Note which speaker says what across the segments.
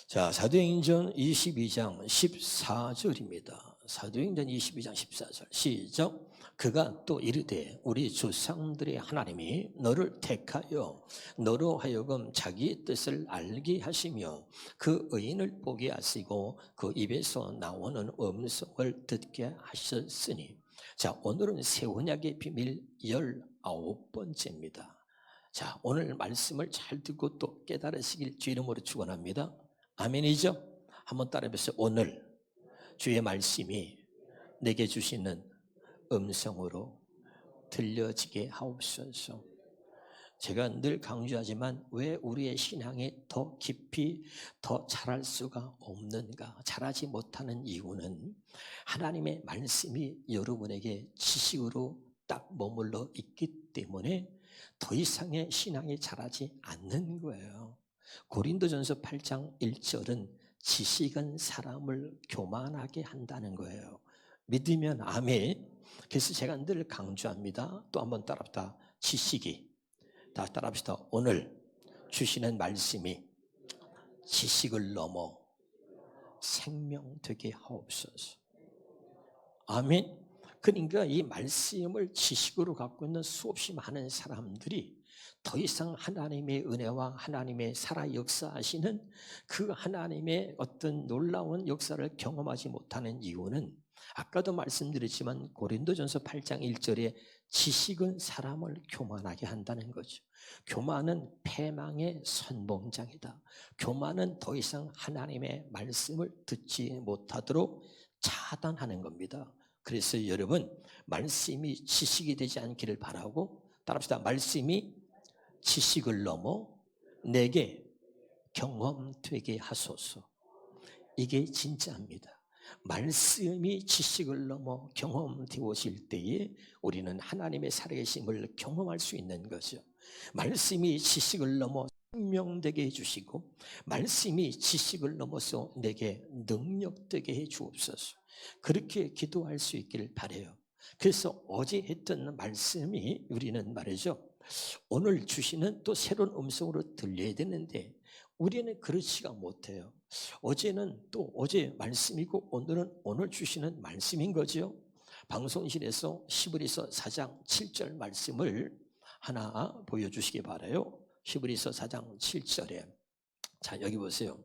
Speaker 1: 자, 사도행전 22장 14절입니다. 사도행전 22장 14절 시작. 그가 또 이르되 우리 조상들의 하나님이 너를 택하여 너로 하여금 자기의 뜻을 알게 하시며 그 의인을 보게 하시고 그 입에서 나오는 음성을 듣게 하셨으니. 자, 오늘은 새 언약의 비밀 19번째입니다. 자, 오늘 말씀을 잘 듣고 또 깨달으시길 주 이름으로 축원합니다. 아멘이죠? 한번 따라해보세요. 오늘 주의 말씀이 내게 주시는 음성으로 들려지게 하옵소서. 제가 늘 강조하지만 왜 우리의 신앙이 더 깊이 더 자랄 수가 없는가? 자라지 못하는 이유는 하나님의 말씀이 여러분에게 지식으로 딱 머물러 있기 때문에 더 이상의 신앙이 자라지 않는 거예요. 고린도전서 8장 1절은 지식은 사람을 교만하게 한다는 거예요. 믿으면 아멘. 그래서 제가 늘 강조합니다. 또 한번 따라합시다. 지식이. 다 따라합시다. 오늘 주시는 말씀이 지식을 넘어 생명되게 하옵소서. 아멘. 그러니까 이 말씀을 지식으로 갖고 있는 수없이 많은 사람들이 더 이상 하나님의 은혜와 하나님의 살아 역사하시는 그 하나님의 어떤 놀라운 역사를 경험하지 못하는 이유는 아까도 말씀드렸지만 고린도전서 8장 1절에 지식은 사람을 교만하게 한다는 거죠. 교만은 패망의 선봉장이다. 교만은 더 이상 하나님의 말씀을 듣지 못하도록 차단하는 겁니다. 그래서 여러분 말씀이 지식이 되지 않기를 바라고 따라합시다. 말씀이 지식을 넘어 내게 경험되게 하소서. 이게 진짜입니다. 말씀이 지식을 넘어 경험되어질 때에 우리는 하나님의 살아계심을 경험할 수 있는 거죠. 말씀이 지식을 넘어 생명되게 해주시고 말씀이 지식을 넘어서 내게 능력되게 해주옵소서. 그렇게 기도할 수 있기를 바라요. 그래서 어제 했던 말씀이 우리는 말이죠. 오늘 주시는 또 새로운 음성으로 들려야 되는데 우리는 그렇지가 못해요. 어제는 또 어제 말씀이고 오늘은 오늘 주시는 말씀인 거죠. 방송실에서 히브리서 4장 7절 말씀을 하나 보여주시기 바라요. 히브리서 4장 7절에 자 여기 보세요.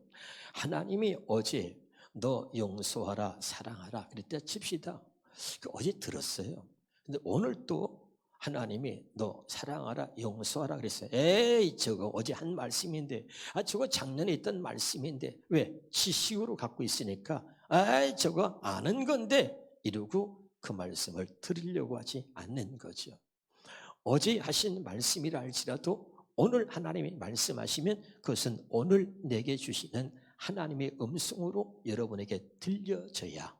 Speaker 1: 하나님이 어제 너 용서하라 사랑하라 그랬다 칩시다. 어제 들었어요. 근데 오늘 또 하나님이 너 사랑하라 용서하라 그랬어요. 에이 저거 어제 한 말씀인데 저거 작년에 있던 말씀인데 왜? 지식으로 갖고 있으니까 에이 저거 아는 건데 이러고 그 말씀을 들으려고 하지 않는 거죠. 어제 하신 말씀이라 할지라도 오늘 하나님이 말씀하시면 그것은 오늘 내게 주시는 하나님의 음성으로 여러분에게 들려져야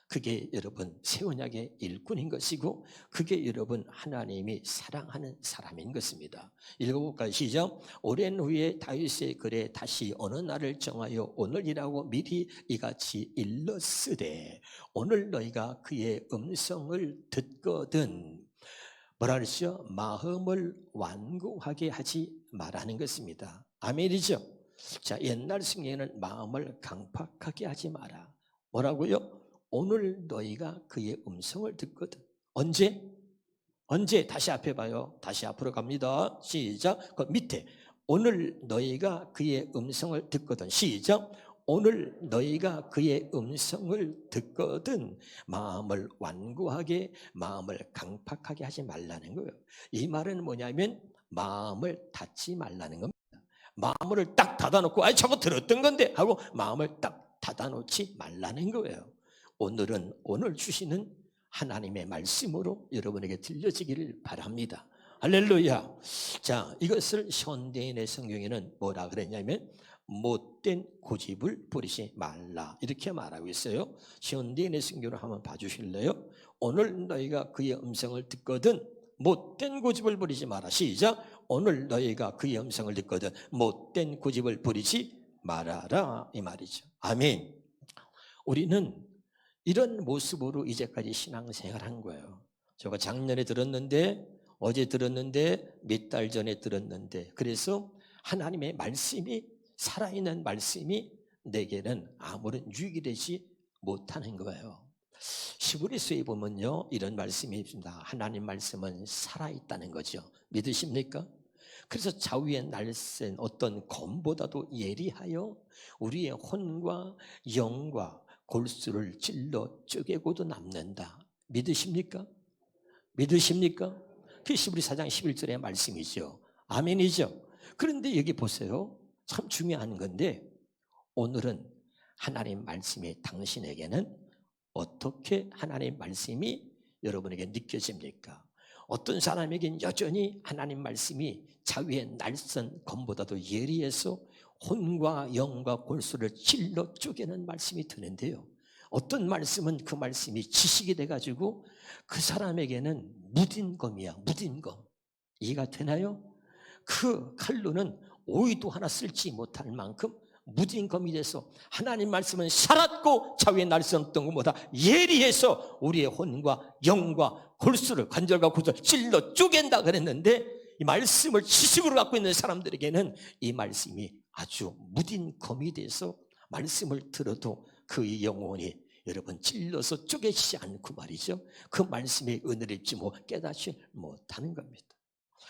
Speaker 1: 그게 여러분 새 언약의 일꾼인 것이고 그게 여러분 하나님이 사랑하는 사람인 것입니다. 읽어볼까요? 시작. 오랜 후에 다윗의 글에 다시 어느 날을 정하여 오늘이라고 미리 이같이 일렀으되 오늘 너희가 그의 음성을 듣거든 뭐라 그랬죠? 마음을 완고하게 하지 말라는 것입니다. 아멘이죠? 자, 옛날 성경에는 마음을 강팍하게 하지 마라. 뭐라고요? 오늘 너희가 그의 음성을 듣거든. 언제? 언제? 다시 앞에 봐요. 다시 앞으로 갑니다. 시작. 그 밑에 오늘 너희가 그의 음성을 듣거든. 시작. 오늘 너희가 그의 음성을 듣거든 마음을 완고하게 마음을 강팍하게 하지 말라는 거예요. 이 말은 뭐냐면 마음을 닫지 말라는 겁니다. 마음을 딱 닫아놓고 아이 저거 들었던 건데 하고 마음을 딱 닫아놓지 말라는 거예요. 오늘은 오늘 주시는 하나님의 말씀으로 여러분에게 들려지기를 바랍니다. 할렐루야. 자, 이것을 현대인의 성경에는 뭐라 그랬냐면 못된 고집을 부리지 말라 이렇게 말하고 있어요. 현대인의 성경을 한번 봐주실래요? 오늘 너희가 그의 음성을 듣거든 못된 고집을 부리지 마라. 시작. 오늘 너희가 그의 음성을 듣거든 못된 고집을 부리지 말아라 이 말이죠. 아멘. 우리는 이런 모습으로 이제까지 신앙생활한 거예요. 제가 작년에 들었는데 어제 들었는데 몇 달 전에 들었는데 그래서 하나님의 말씀이 살아있는 말씀이 내게는 아무런 유익이 되지 못하는 거예요. 히브리서에 보면요, 이런 말씀이 있습니다. 하나님 말씀은 살아있다는 거죠. 믿으십니까? 그래서 좌우에 날쌘 어떤 검보다도 예리하여 우리의 혼과 영과 골수를 찔러 쪼개고도 남는다. 믿으십니까? 믿으십니까? 그 히브리 4장 11절의 말씀이죠. 아멘이죠. 그런데 여기 보세요. 참 중요한 건데 오늘은 하나님 말씀이 당신에게는 어떻게 하나님 말씀이 여러분에게 느껴집니까? 어떤 사람에겐 여전히 하나님 말씀이 자위의 날선 검보다도 예리해서 혼과 영과 골수를 찔러 쪼개는 말씀이 드는데요. 어떤 말씀은 그 말씀이 지식이 돼가지고 그 사람에게는 무딘 검이야. 무딘 검. 이해가 되나요? 그 칼로는 오이도 하나 쓸지 못할 만큼 무딘 검이 돼서 하나님 말씀은 살았고 자위의 날선 어떤 것보다 예리해서 우리의 혼과 영과 골수를 관절과 골수를 찔러 쪼갠다 그랬는데 이 말씀을 지식으로 갖고 있는 사람들에게는 이 말씀이 아주 무딘 검이 돼서 말씀을 들어도 그 영혼이 여러분 찔러서 쪼개지지 않고 말이죠. 그 말씀의 은혜를 입지 깨닫지 못하는 겁니다.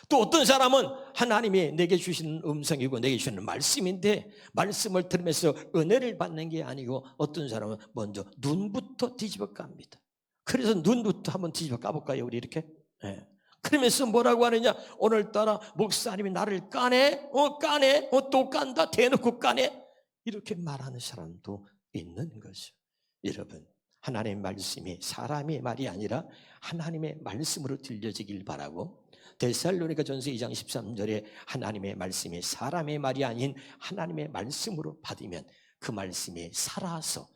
Speaker 1: 또 어떤 사람은 하나님이 내게 주시는 음성이고 내게 주시는 말씀인데 말씀을 들으면서 은혜를 받는 게 아니고 어떤 사람은 먼저 눈부터 뒤집어 깝니다. 그래서 눈부터 한번 뒤집어 까볼까요? 우리 이렇게? 네. 그러면서 뭐라고 하느냐? 오늘따라 목사님이 나를 까네? 까네? 또 깐다? 대놓고 까네? 이렇게 말하는 사람도 있는 거죠. 여러분, 하나님의 말씀이 사람의 말이 아니라 하나님의 말씀으로 들려지길 바라고 데살로니가전서 2장 13절에 하나님의 말씀이 사람의 말이 아닌 하나님의 말씀으로 받으면 그 말씀이 살아서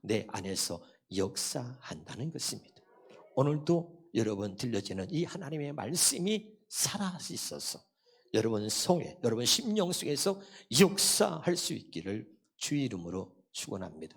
Speaker 1: 내 안에서 역사한다는 것입니다. 오늘도 여러분 들려지는 이 하나님의 말씀이 살아 있어서 여러분 성에, 여러분 심령 속에서 역사할 수 있기를 주의 이름으로 축원합니다.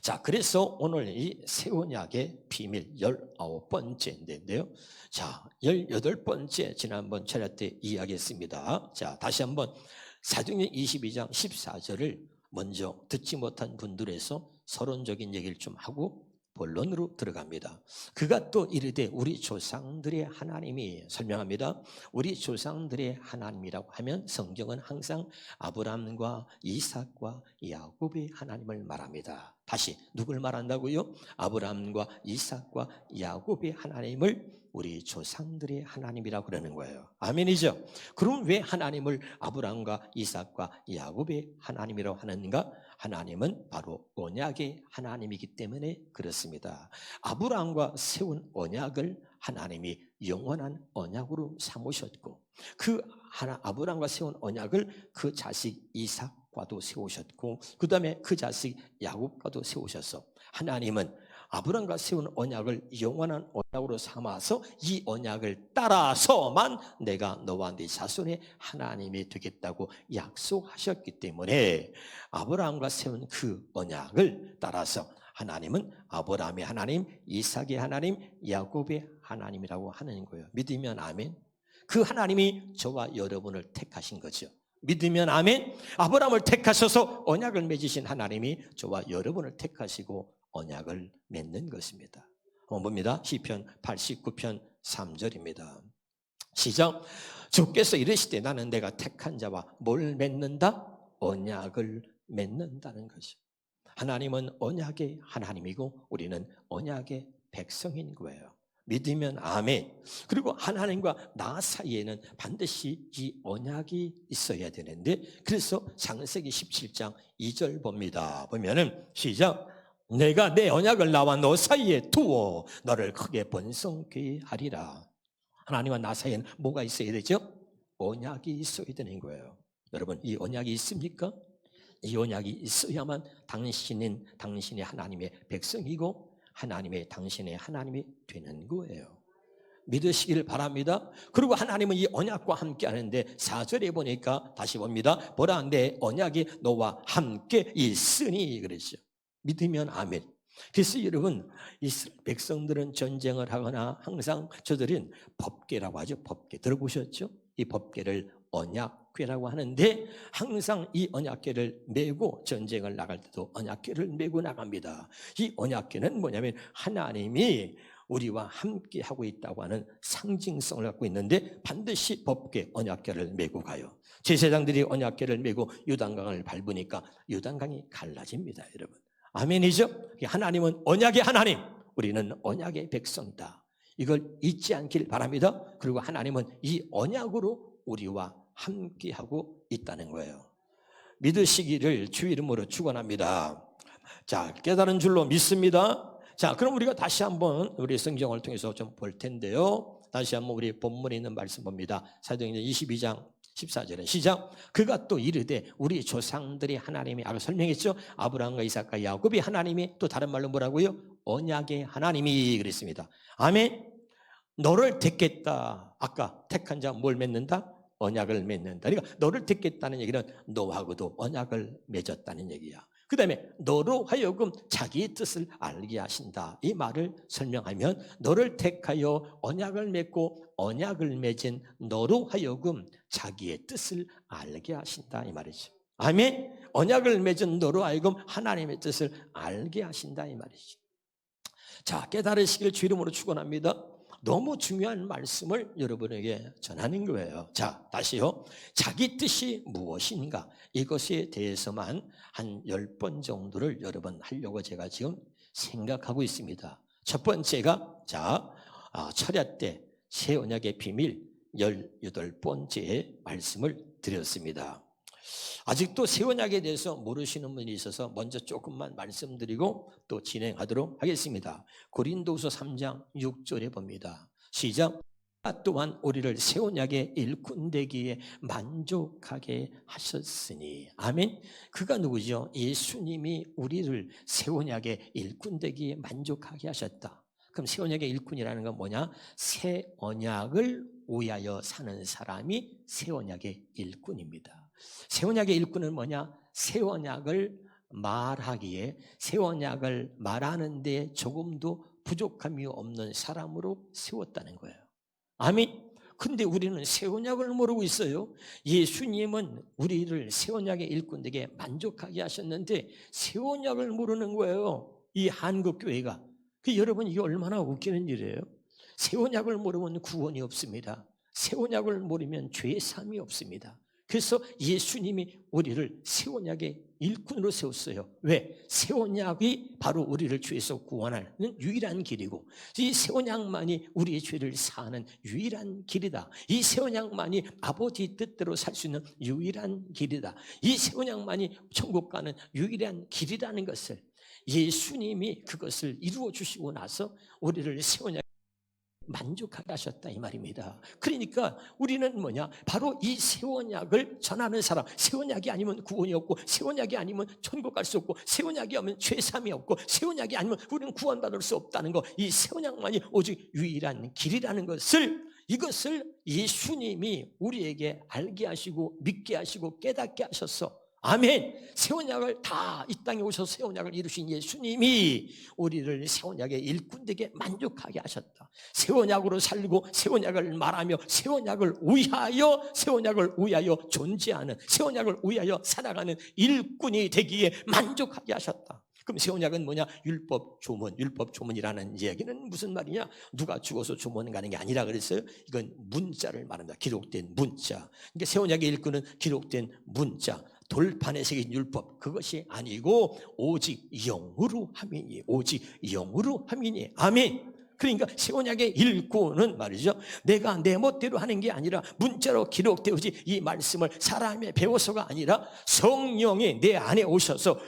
Speaker 1: 자, 그래서 오늘 이 새 언약의 비밀 19번째인데요. 자, 18번째 지난번 차례 때 이야기했습니다. 자, 다시 한번 사도행전 22장 14절을 먼저 듣지 못한 분들에서 서론적인 얘기를 좀 하고 본론으로 들어갑니다. 그가 또 이르되 우리 조상들의 하나님이 설명합니다. 우리 조상들의 하나님이라고 하면 성경은 항상 아브라함과 이삭과 야곱의 하나님을 말합니다. 다시 누굴 말한다고요? 아브라함과 이삭과 야곱의 하나님을 우리 조상들의 하나님이라고 그러는 거예요. 아멘이죠? 그럼 왜 하나님을 아브라함과 이삭과 야곱의 하나님이라고 하는가? 하나님은 바로 언약의 하나님이기 때문에 그렇습니다. 아브라함과 세운 언약을 하나님이 영원한 언약으로 삼으셨고 그 아브라함과 세운 언약을 그 자식 이삭과도 세우셨고 그 다음에 그 자식 야곱과도 세우셔서 하나님은 아브라함과 세운 언약을 영원한 언약으로 삼아서 이 언약을 따라서만 내가 너와 네 자손의 하나님이 되겠다고 약속하셨기 때문에 아브라함과 세운 그 언약을 따라서 하나님은 아브라함의 하나님, 이삭의 하나님, 야곱의 하나님이라고 하는 거예요. 믿으면 아멘. 그 하나님이 저와 여러분을 택하신 거죠. 믿으면 아멘. 아브라함을 택하셔서 언약을 맺으신 하나님이 저와 여러분을 택하시고 언약을 맺는 것입니다. 봅니다. 시편 89편 3절입니다. 시작. 주께서 이르시되 나는 내가 택한 자와 뭘 맺는다? 언약을 맺는다는 것이죠. 하나님은 언약의 하나님이고 우리는 언약의 백성인 거예요. 믿으면 아멘. 그리고 하나님과 나 사이에는 반드시 이 언약이 있어야 되는데 그래서 창세기 17장 2절 봅니다. 보면은 시작. 내가 내 언약을 나와 너 사이에 두어 너를 크게 번성케 하리라. 하나님과 나 사이에는 뭐가 있어야 되죠? 언약이 있어야 되는 거예요. 여러분 이 언약이 있습니까? 이 언약이 있어야만 당신이 하나님의 백성이고 하나님의 당신의 하나님이 되는 거예요. 믿으시기를 바랍니다. 그리고 하나님은 이 언약과 함께 하는데 4절에 보니까 다시 봅니다. 보라 내 언약이 너와 함께 있으니 그랬죠. 믿으면 아멘. 그래서 여러분 이스라엘 백성들은 전쟁을 하거나 항상 저들은 법궤라고 하죠. 법궤 들어보셨죠? 이 법궤를 언약 언약궤라고 하는데 항상 이 언약궤를 메고 전쟁을 나갈 때도 언약궤를 메고 나갑니다. 이 언약궤는 뭐냐면 하나님이 우리와 함께 하고 있다고 하는 상징성을 갖고 있는데 반드시 법궤 언약궤를 메고 가요. 제사장들이 언약궤를 메고 요단강을 밟으니까 요단강이 갈라집니다, 여러분. 아멘이죠? 하나님은 언약의 하나님, 우리는 언약의 백성이다. 이걸 잊지 않길 바랍니다. 그리고 하나님은 이 언약으로 우리와 함께하고 있다는 거예요. 믿으시기를 주 이름으로 축원합니다. 자, 깨달은 줄로 믿습니다. 자, 그럼 우리가 다시 한번 우리 성경을 통해서 좀 볼 텐데요. 다시 한번 우리 본문에 있는 말씀 봅니다. 사도행전 22장 14절에 시작. 그가 또 이르되 우리 조상들이 하나님이 아까 설명했죠. 아브라함과 이삭과 야곱이 하나님이 또 다른 말로 뭐라고요? 언약의 하나님이 그랬습니다. 아멘. 너를 택겠다. 아까 택한 자 뭘 맺는다? 언약을 맺는다. 그러니까 너를 택겠다는 얘기는 너하고도 언약을 맺었다는 얘기야. 그 다음에 너로 하여금 자기의 뜻을 알게 하신다. 이 말을 설명하면 너를 택하여 언약을 맺고 언약을 맺은 너로 하여금 자기의 뜻을 알게 하신다. 이 말이죠. 아멘. 언약을 맺은 너로 하여금 하나님의 뜻을 알게 하신다. 이 말이죠. 자, 깨달으시길 주 이름으로 축원합니다. 너무 중요한 말씀을 여러분에게 전하는 거예요. 자, 다시요. 자기 뜻이 무엇인가? 이것에 대해서만 한 10번 정도를 여러 번 하려고 제가 지금 생각하고 있습니다. 첫 번째가 철야 때 새 언약의 비밀 18번째 말씀을 드렸습니다. 아직도 새 언약에 대해서 모르시는 분이 있어서 먼저 조금만 말씀드리고 또 진행하도록 하겠습니다. 고린도후서 3장 6절에 봅니다. 시작. 또한 우리를 새 언약의 일꾼 되기에 만족하게 하셨으니. 아멘. 그가 누구죠? 예수님이 우리를 새 언약의 일꾼 되기에 만족하게 하셨다. 그럼 새 언약의 일꾼이라는 건 뭐냐? 새 언약을 위하여 사는 사람이 새 언약의 일꾼입니다. 새 언약의 일꾼은 뭐냐? 새 언약을 말하기에, 새 언약을 말하는 데 조금도 부족함이 없는 사람으로 세웠다는 거예요. 아멘. 근데 우리는 새 언약을 모르고 있어요. 예수님은 우리를 새 언약의 일꾼에게 만족하게 하셨는데 새 언약을 모르는 거예요. 이 한국교회가. 여러분, 이게 얼마나 웃기는 일이에요. 새 언약을 모르면 구원이 없습니다. 새 언약을 모르면 죄 사함이 없습니다. 그래서 예수님이 우리를 새 언약의 일꾼으로 세웠어요. 왜? 새 언약이 바로 우리를 죄에서 구원하는 유일한 길이고, 이 새 언약만이 우리의 죄를 사하는 유일한 길이다. 이 새 언약만이 아버지 뜻대로 살 수 있는 유일한 길이다. 이 새 언약만이 천국 가는 유일한 길이라는 것을 예수님이 그것을 이루어 주시고 나서 우리를 새 언약 만족하게 하셨다 이 말입니다. 그러니까 우리는 뭐냐? 바로 이 새 언약을 전하는 사람. 새 언약이 아니면 구원이 없고, 새 언약이 아니면 천국 갈 수 없고, 새 언약이 아니면 죄사함이 없고, 새 언약이 아니면 우리는 구원받을 수 없다는 거. 이 새 언약만이 오직 유일한 길이라는 것을, 이것을 예수님이 우리에게 알게 하시고 믿게 하시고 깨닫게 하셨어. 아멘. 새 언약을 다 이 땅에 오셔서 새 언약을 이루신 예수님이 우리를 새 언약의 일꾼에게 만족하게 하셨다. 새 언약으로 살고 새 언약을 말하며 새 언약을 위하여 존재하는, 새 언약을 위하여 살아가는 일꾼이 되기에 만족하게 하셨다. 그럼 새 언약은 뭐냐? 율법 조문이라는 이야기는 무슨 말이냐? 누가 죽어서 조문 가는 게 아니라 그랬어요. 이건 문자를 말합니다. 기록된 문자. 그러니까 새 언약의 일꾼은 기록된 문자, 돌판에 새긴 율법, 그것이 아니고 오직 영으로 함이니, 오직 영으로 함이니. 아멘. 그러니까 새 언약의 일꾼은 말이죠, 내가 내 멋대로 하는 게 아니라 문자로 기록되어지 이 말씀을 사람이 배워서가 아니라 성령이 내 안에 오셔서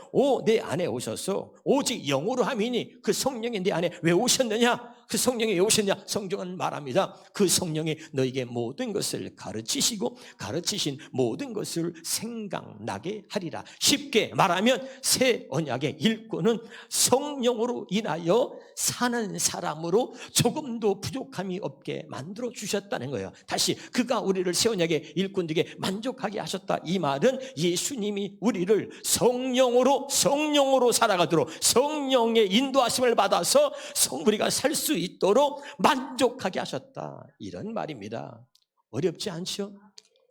Speaker 1: 오직 영으로 함이니. 그 성령이 내 안에 왜 오셨느냐? 그 성령이 왜 오셨냐? 성경은 말합니다. 그 성령이 너에게 모든 것을 가르치시고 가르치신 모든 것을 생각나게 하리라. 쉽게 말하면 새 언약의 일꾼은 성령으로 인하여 사는 사람으로 조금도 부족함이 없게 만들어 주셨다는 거예요. 다시, 그가 우리를 새 언약의 일꾼에게 만족하게 하셨다. 이 말은 예수님이 우리를 성령으로 살아가도록, 성령의 인도하심을 받아서 우리가 살 수 있도록 만족하게 하셨다, 이런 말입니다. 어렵지 않죠?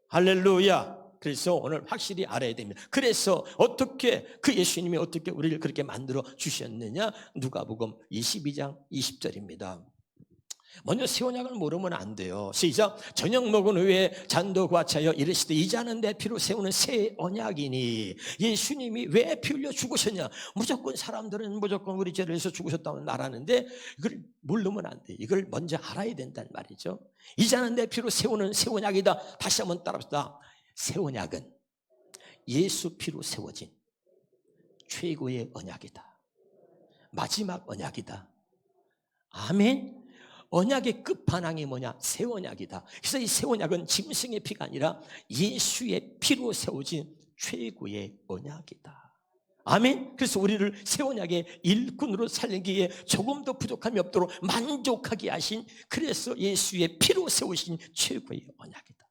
Speaker 1: 할렐루야. 그래서 오늘 확실히 알아야 됩니다. 그래서 어떻게 그 예수님이 어떻게 우리를 그렇게 만들어 주셨느냐? 누가복음 22장 20절입니다. 먼저 새 언약을 모르면 안 돼요. 시작. 저녁 먹은 후에 잔도 과차여 이르시되 이자는 내 피로 세우는 새 언약이니. 예수님이 왜 피 흘려 죽으셨냐? 무조건 사람들은 무조건 우리 죄를 위해서 죽으셨다고 말하는데 이걸 모르면 안 돼. 이걸 먼저 알아야 된다는 말이죠. 이자는 내 피로 세우는 새 언약이다. 다시 한번 따라합시다. 새 언약은 예수 피로 세워진 최고의 언약이다. 마지막 언약이다. 아멘. 언약의 끝판왕이 뭐냐? 새 언약이다. 그래서 이 새 언약은 짐승의 피가 아니라 예수의 피로 세워진 최고의 언약이다. 아멘. 그래서 우리를 새 언약의 일꾼으로 살리기에 조금도 부족함이 없도록 만족하게 하신, 그래서 예수의 피로 세우신 최고의 언약이다.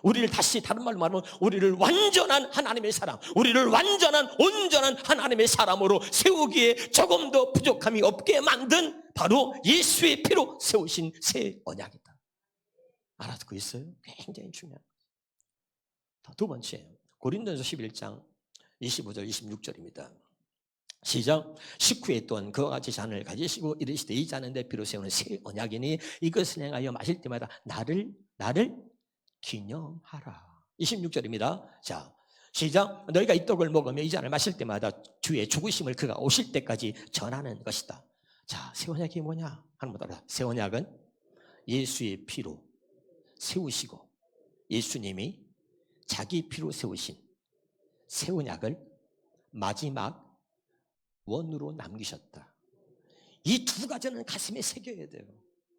Speaker 1: 우리를 다시 다른 말로 말하면 우리를 완전한 하나님의 사람, 우리를 완전한 온전한 하나님의 사람으로 세우기에 조금도 부족함이 없게 만든 바로 예수의 피로 세우신 새 언약이다. 알아듣고 있어요? 굉장히 중요한 거죠. 두 번째, 고린도전서 11장 25절 26절입니다. 시작. 식후에 또한 그와 같이 잔을 가지시고 이르시되 이 잔은 내 피로 세우는 새 언약이니 이것을 행하여 마실 때마다 나를 기념하라. 26절입니다. 자, 시작. 너희가 이 떡을 먹으며 이 잔을 마실 때마다 주의 죽으심을 그가 오실 때까지 전하는 것이다. 자, 새 언약이 뭐냐? 하는 분 알아. 새 언약은 예수의 피로 세우시고 예수님이 자기 피로 세우신 새 언약을 마지막 원으로 남기셨다. 이 두 가지는 가슴에 새겨야 돼요.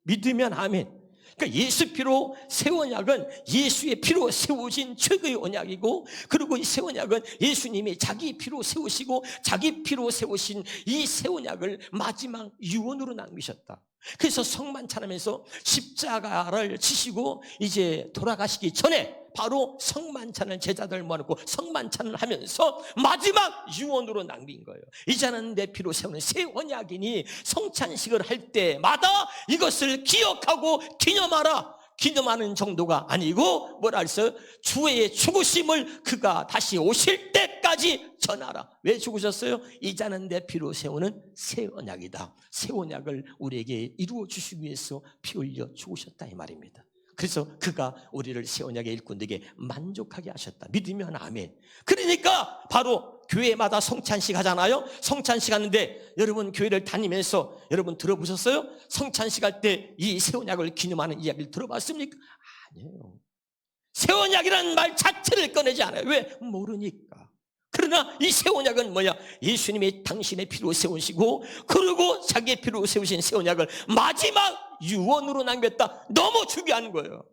Speaker 1: 믿으면 아멘. 그러니까 예수 피로 새 언약은 예수의 피로 세우신 최고의 언약이고, 그리고 이 새 언약은 예수님이 자기 피로 세우시고 자기 피로 세우신 이 새 언약을 마지막 유언으로 남기셨다. 그래서 성만찬하면서 십자가를 지시고 이제 돌아가시기 전에 바로 성만찬을 제자들 모아놓고 성만찬을 하면서 마지막 유언으로 남긴 거예요. 이제는 내 피로 세우는 새 언약이니 성찬식을 할 때마다 이것을 기억하고 기념하라. 기념하는 정도가 아니고 뭐라 했어요? 주의 죽으심을 그가 다시 오실 때까지 전하라. 왜 죽으셨어요? 이자는 내 피로 세우는 새 언약이다. 새 언약을 우리에게 이루어 주시기 위해서 피 흘려 죽으셨다 이 말입니다. 그래서 그가 우리를 새 언약의 일꾼에게 만족하게 하셨다. 믿으면 아멘. 그러니까 바로 교회마다 성찬식 하잖아요. 성찬식 하는데 여러분 교회를 다니면서 여러분 들어보셨어요? 성찬식 할 때 이 새 언약을 기념하는 이야기를 들어봤습니까? 아니에요. 새 언약이라는 말 자체를 꺼내지 않아요. 왜? 모르니까. 그러나 이 새 언약은 뭐야? 예수님이 당신의 피로 세우시고 그리고 자기의 피로 세우신 새 언약을 마지막 유언으로 남겼다. 너무 중요한 거예요.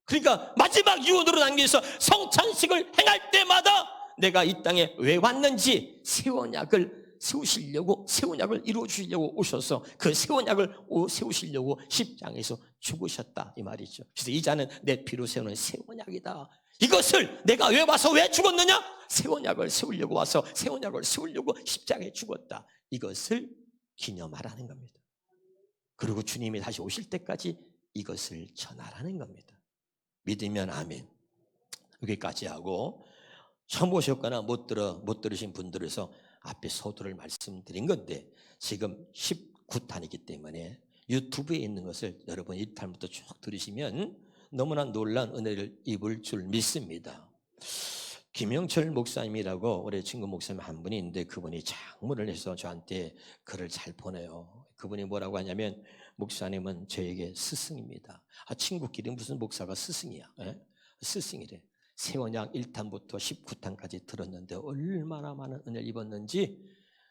Speaker 1: 그러니까 마지막 유언으로 남겨서 성찬식을 행할 때마다 내가 이 땅에 왜 왔는지 새 언약을 세우시려고, 새 언약을 이루어 주시려고 오셔서 그 새 언약을 세우시려고 십장에서 죽으셨다 이 말이죠. 그래서 이 자는 내 피로 세우는 새 언약이다. 이것을 내가 왜 와서 왜 죽었느냐? 새 언약을 세우려고 와서 새 언약을 세우려고 십장에 죽었다. 이것을 기념하라는 겁니다. 그리고 주님이 다시 오실 때까지 이것을 전하라는 겁니다. 믿으면 아멘. 여기까지 하고 처음 오셨거나 못 들으신 분들에서 앞에 서두를 말씀드린 건데 지금 19탄이기 때문에 유튜브에 있는 것을 여러분 1탄부터 쭉 들으시면 너무나 놀란 은혜를 입을 줄 믿습니다. 김영철 목사님이라고 우리 친구 목사님 한 분이 있는데 그분이 장문을 해서 저한테 글을 잘 보내요. 그분이 뭐라고 하냐면 목사님은 저에게 스승입니다. 친구끼리 무슨 목사가 스승이야. 예? 스승이래. 새 언약 1탄부터 19탄까지 들었는데 얼마나 많은 은혜를 입었는지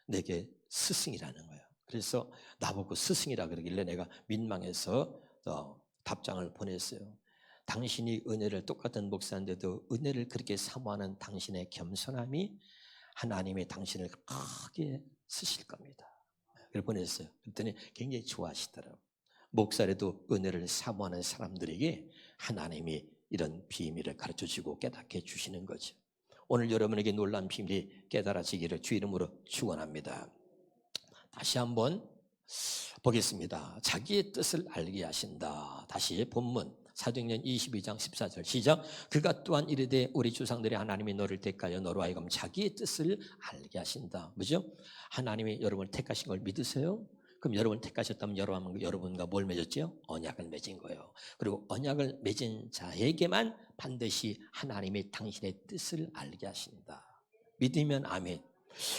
Speaker 1: 내게 스승이라는 거예요. 그래서 나보고 스승이라 그러길래 내가 민망해서 답장을 보냈어요. 당신이 은혜를 똑같은 목사인데도 은혜를 그렇게 사모하는 당신의 겸손함이 하나님의 당신을 크게 쓰실 겁니다. 그걸 보냈어요. 그랬더니 굉장히 좋아하시더라고요. 목사라도 은혜를 사모하는 사람들에게 하나님이 이런 비밀을 가르쳐주고 깨닫게 해주시는 거죠. 오늘 여러분에게 놀라운 비밀이 깨달아지기를 주 이름으로 축원합니다. 다시 한번 보겠습니다. 자기의 뜻을 알게 하신다. 다시 본문 사도행전 22장 14절 시작. 그가 또한 이르되 우리 조상들이 하나님이 너를 택하여 너로 하여금 자기의 뜻을 알게 하신다. 뭐죠? 하나님이 여러분을 택하신 걸 믿으세요? 그럼 여러분을 택하셨다면 여러분과 뭘 맺었죠? 언약을 맺은 거예요. 그리고 언약을 맺은 자에게만 반드시 하나님이 당신의 뜻을 알게 하신다. 믿으면 아멘.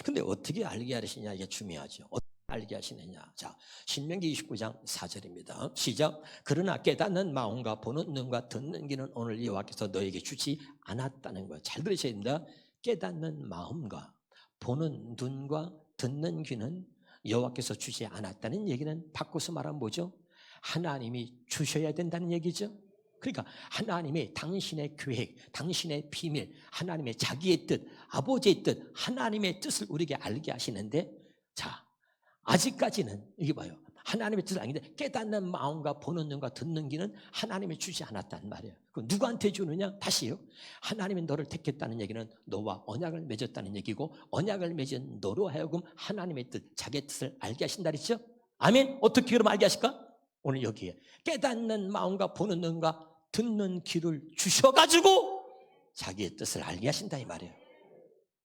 Speaker 1: 근데 어떻게 알게 하시냐, 이게 중요하죠. 어떻게 알게 하시느냐. 자, 신명기 29장 4절입니다. 시작. 그러나 깨닫는 마음과 보는 눈과 듣는 귀는 오늘 여호와께서 너에게 주지 않았다는 거예요. 잘 들으셔야 됩니다. 깨닫는 마음과 보는 눈과 듣는 귀는 여호와께서 주지 않았다는 얘기는 바꿔서 말하면 뭐죠? 하나님이 주셔야 된다는 얘기죠. 그러니까 하나님이 당신의 계획, 당신의 비밀, 하나님의 자기의 뜻, 아버지의 뜻, 하나님의 뜻을 우리에게 알게 하시는데, 자, 아직까지는 이게 봐요. 하나님의 뜻을 아는데 깨닫는 마음과 보는 눈과 듣는 귀는 하나님이 주지 않았단 말이에요. 그럼 누구한테 주느냐? 다시요. 하나님이 너를 택했다는 얘기는 너와 언약을 맺었다는 얘기고, 언약을 맺은 너로 하여금 하나님의 뜻, 자기의 뜻을 알게 하신다 그랬죠? 아멘. 어떻게 그럼 알게 하실까? 오늘 여기에 깨닫는 마음과 보는 눈과 듣는 귀를 주셔가지고 자기의 뜻을 알게 하신다 이 말이에요.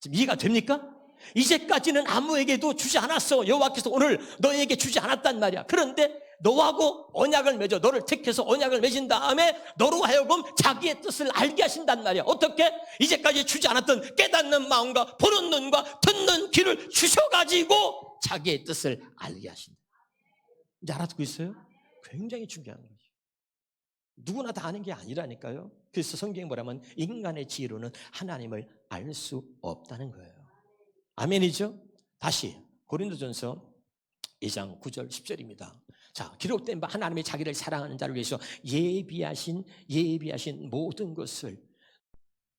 Speaker 1: 지금 이해가 됩니까? 이제까지는 아무에게도 주지 않았어. 여호와께서 오늘 너에게 주지 않았단 말이야. 그런데 너하고 언약을 맺어, 너를 택해서 언약을 맺은 다음에 너로 하여금 자기의 뜻을 알게 하신단 말이야. 어떻게? 이제까지 주지 않았던 깨닫는 마음과 보는 눈과 듣는 귀를 주셔가지고 자기의 뜻을 알게 하신다. 이제 알아듣고 있어요? 굉장히 중요한 거죠. 누구나 다 아는 게 아니라니까요. 그래서 성경이 뭐라면 인간의 지혜로는 하나님을 알 수 없다는 거예요. 아멘이죠? 다시 고린도전서 2장 9절 10절입니다. 자, 기록된 바 하나님의 자기를 사랑하는 자를 위해서 예비하신 모든 것을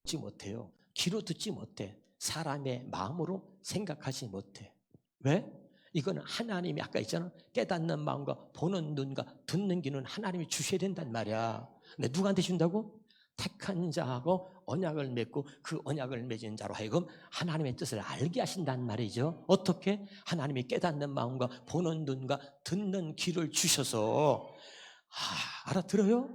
Speaker 1: 듣지 못해요. 귀로 듣지 못해. 사람의 마음으로 생각하지 못해. 왜? 이거는 하나님이 아까 있잖아. 깨닫는 마음과 보는 눈과 듣는 귀는 하나님이 주셔야 된단 말이야. 근데 누구한테 준다고? 택한 자하고 언약을 맺고 그 언약을 맺은 자로 하여금 하나님의 뜻을 알게 하신단 말이죠. 어떻게? 하나님이 깨닫는 마음과 보는 눈과 듣는 귀를 주셔서 알아들어요?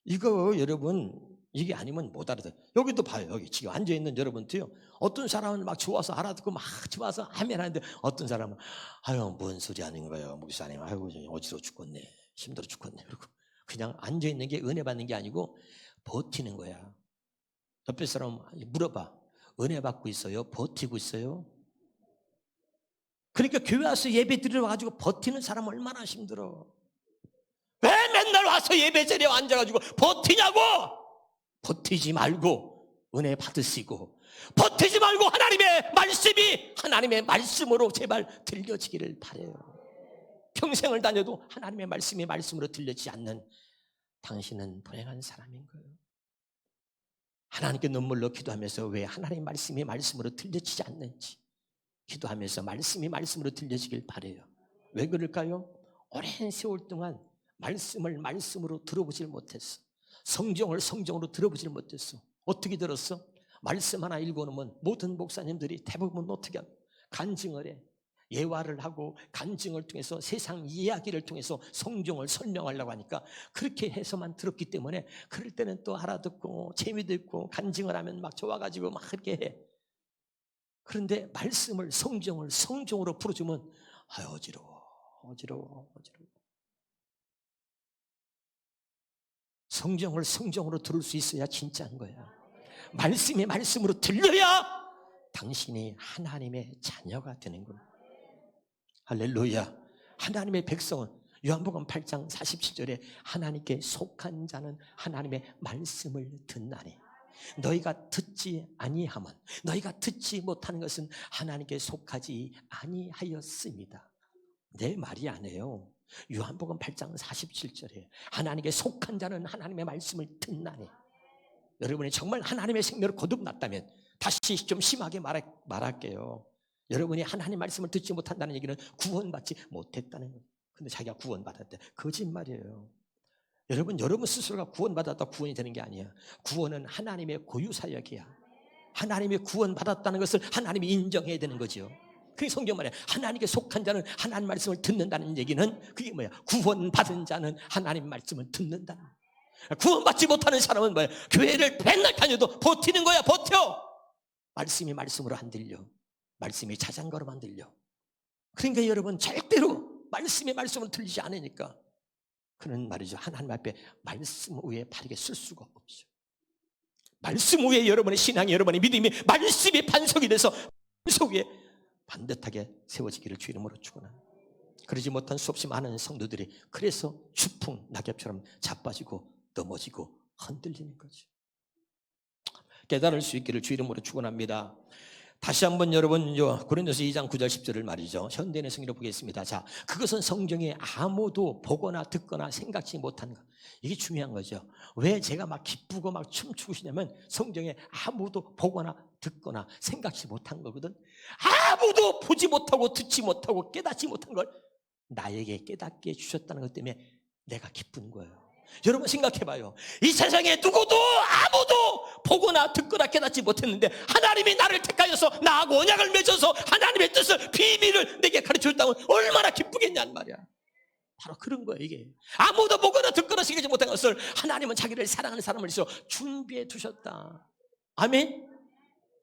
Speaker 1: 이거 여러분 이게 아니면 못 알아들어요. 여기도 봐요. 여기 지금 앉아있는 여러분도요. 어떤 사람은 막 좋아서 알아듣고 막 좋아서 아멘 하는데 어떤 사람은 아유 뭔 소리 하는 거예요 목사님. 아이고 어지러워 죽겠네. 힘들어 죽겠네. 그리고 그냥 앉아있는 게 은혜 받는 게 아니고 버티는 거야. 옆에 사람 물어봐. 은혜 받고 있어요? 버티고 있어요? 그러니까 교회 와서 예배 드리러 와가지고 버티는 사람 얼마나 힘들어. 왜 맨날 와서 예배 자리에 앉아가지고 버티냐고. 버티지 말고 은혜 받으시고, 버티지 말고 하나님의 말씀이 하나님의 말씀으로 제발 들려지기를 바라요. 평생을 다녀도 하나님의 말씀이 말씀으로 들려지지 않는 당신은 불행한 사람인 거예요. 하나님께 눈물로 기도하면서 왜 하나님의 말씀이 말씀으로 들려지지 않는지 기도하면서 말씀이 말씀으로 들려지길 바라요. 왜 그럴까요? 오랜 세월 동안 말씀을 말씀으로 들어보질 못했어. 성경을 성경으로 들어보질 못했어. 어떻게 들었어? 말씀 하나 읽어놓으면 모든 목사님들이 대부분 어떻게 하고 간증을 해. 예화를 하고 간증을 통해서 세상 이야기를 통해서 성경을 설명하려고 하니까 그렇게 해서만 들었기 때문에 그럴 때는 또 알아듣고 재미도 있고 간증을 하면 막 좋아가지고 막 그렇게 해. 그런데 말씀을 성경을 성경으로 풀어주면 어지러워. 성경을 성경으로 들을 수 있어야 진짜인 거야. 말씀이 말씀으로 들려야 당신이 하나님의 자녀가 되는 거야. 할렐루야. 하나님의 백성은 요한복음 8장 47절에 하나님께 속한 자는 하나님의 말씀을 듣나니 너희가 듣지 아니하면 너희가 듣지 못하는 것은 하나님께 속하지 아니하였습니다. 내 말이 아니에요. 요한복음 8장 47절에 하나님께 속한 자는 하나님의 말씀을 듣나니. 여러분이 정말 하나님의 생명을 거듭났다면 다시 좀 심하게 말할게요. 여러분이 하나님 말씀을 듣지 못한다는 얘기는 구원받지 못했다는 거예요. 근데 자기가 구원받았대. 거짓말이에요. 여러분 스스로가 구원받았다 구원이 되는 게 아니야. 구원은 하나님의 고유사역이야. 하나님의 구원받았다는 것을 하나님이 인정해야 되는 거죠. 그게 성경 말이야. 하나님께 속한 자는 하나님 말씀을 듣는다는 얘기는 그게 뭐야? 구원받은 자는 하나님 말씀을 듣는다. 구원받지 못하는 사람은 뭐예요? 교회를 맨날 다녀도 버티는 거야. 버텨. 말씀이 말씀으로 안 들려. 말씀이 자장가로 안 들려. 그러니까 여러분 절대로 말씀이 말씀으로 들리지 않으니까 그는 말이죠, 하나님 앞에 말씀 위에 바르게 쓸 수가 없죠. 말씀 위에 여러분의 신앙이, 여러분의 믿음이 말씀이 반석이 돼서 반석 위에 반듯하게 세워지기를 주 이름으로 축원합니다. 그러지 못한 수없이 많은 성도들이 그래서 추풍 낙엽처럼 자빠지고 넘어지고 흔들리는 거죠. 깨달을 수 있기를 주 이름으로 축원합니다. 다시 한번 여러분 고린도서 2장 9절 10절을 말이죠, 현대인의 성경으로 보겠습니다. 자, 그것은 성경에 아무도 보거나 듣거나 생각지 못한 것. 이게 중요한 거죠. 왜 제가 막 기쁘고 막 춤추고 싶냐면 성경에 아무도 보거나 듣거나 생각지 못한 거거든. 아무도 보지 못하고 듣지 못하고 깨닫지 못한 걸 나에게 깨닫게 해주셨다는 것 때문에 내가 기쁜 거예요. 여러분 생각해봐요. 이 세상에 누구도 아무도 보거나 듣거나 깨닫지 못했는데 하나님이 나를 택하여서 나하고 언약을 맺어서 하나님의 뜻을, 비밀을 내게 가르쳐줬다면 얼마나 기쁘겠냐는 말이야. 바로 그런 거예요. 이게 아무도 보거나 듣거나 생각지 못한 것을 하나님은 자기를 사랑하는 사람을 위해서 준비해 두셨다. 아멘.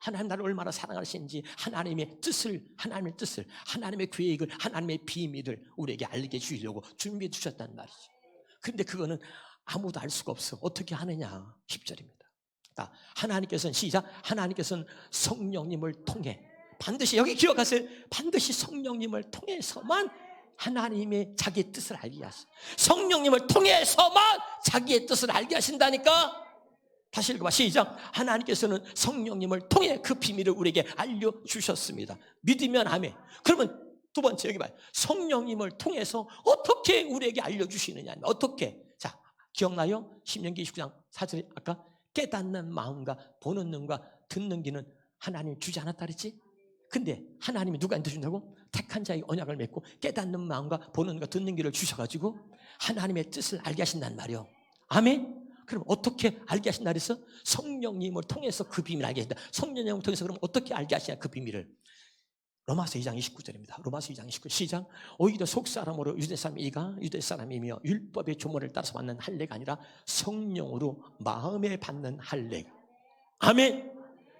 Speaker 1: 하나님 나를 얼마나 사랑하시는지 하나님의 뜻을, 하나님의 계획을, 하나님의 비밀을 우리에게 알게 해주려고 준비해 두셨다는 말이죠. 그런데 그거는 아무도 알 수가 없어. 어떻게 하느냐? 10절입니다. 하나님께서는, 시작, 하나님께서는 성령님을 통해, 반드시 여기 기억하세요. 반드시 성령님을 통해서만 하나님의 자기의 뜻을 알게 하셔. 성령님을 통해서만 자기의 뜻을 알게 하신다니까. 다시 읽어봐. 시작. 하나님께서는 성령님을 통해 그 비밀을 우리에게 알려주셨습니다. 믿으면 아멘. 그러면 두 번째 여기 봐요. 성령님을 통해서 어떻게 우리에게 알려주시느냐. 어떻게? 자, 기억나요? 신명기 29장 4절에 아까 깨닫는 마음과 보는 눈과 듣는 귀는 하나님 주지 않았다 그랬지? 근데 하나님이 누구한테 준다고? 택한 자의 언약을 맺고 깨닫는 마음과 보는 눈과 듣는 귀를 주셔가지고 하나님의 뜻을 알게 하신단 말이요. 아멘? 그럼 어떻게 알게 하신다 그랬어? 성령님을 통해서 그 비밀을 알게 하신다. 성령님을 통해서 그럼 어떻게 알게 하시냐 그 비밀을. 로마서 2장 29절입니다. 로마서 2장 29절 시작. 오히려 속사람으로 유대사람이가 유대사람이며 율법의 조문을 따라서 받는 할례가 아니라 성령으로 마음에 받는 할례. 아멘.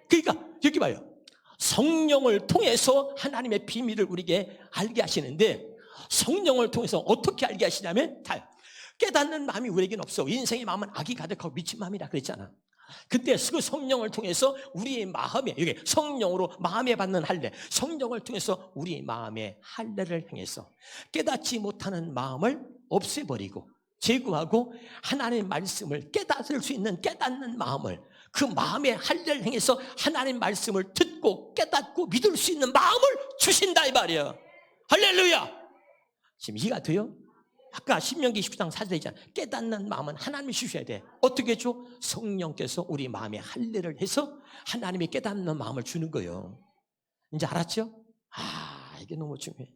Speaker 1: 그러니까 여기 봐요. 성령을 통해서 하나님의 비밀을 우리에게 알게 하시는데 성령을 통해서 어떻게 알게 하시냐면 깨닫는 마음이 우리에게는 없어. 인생의 마음은 악이 가득하고 미친 마음이라 그랬잖아. 그때 그 성령을 통해서 우리의 마음에, 여기 성령으로 마음에 받는 할례, 성령을 통해서 우리의 마음의 할례를 행해서 깨닫지 못하는 마음을 없애버리고 제거하고 하나님의 말씀을 깨닫을 수 있는 깨닫는 마음을, 그 마음의 할례를 행해서 하나님의 말씀을 듣고 깨닫고 믿을 수 있는 마음을 주신다 이 말이에요. 할렐루야. 지금 이해가 돼요? 아까 신명기 19장 4절에 있잖아. 깨닫는 마음은 하나님이 주셔야 돼. 어떻게 줘? 성령께서 우리 마음에 할례를 해서 하나님이 깨닫는 마음을 주는 거예요. 이제 알았죠? 이게 너무 중요해.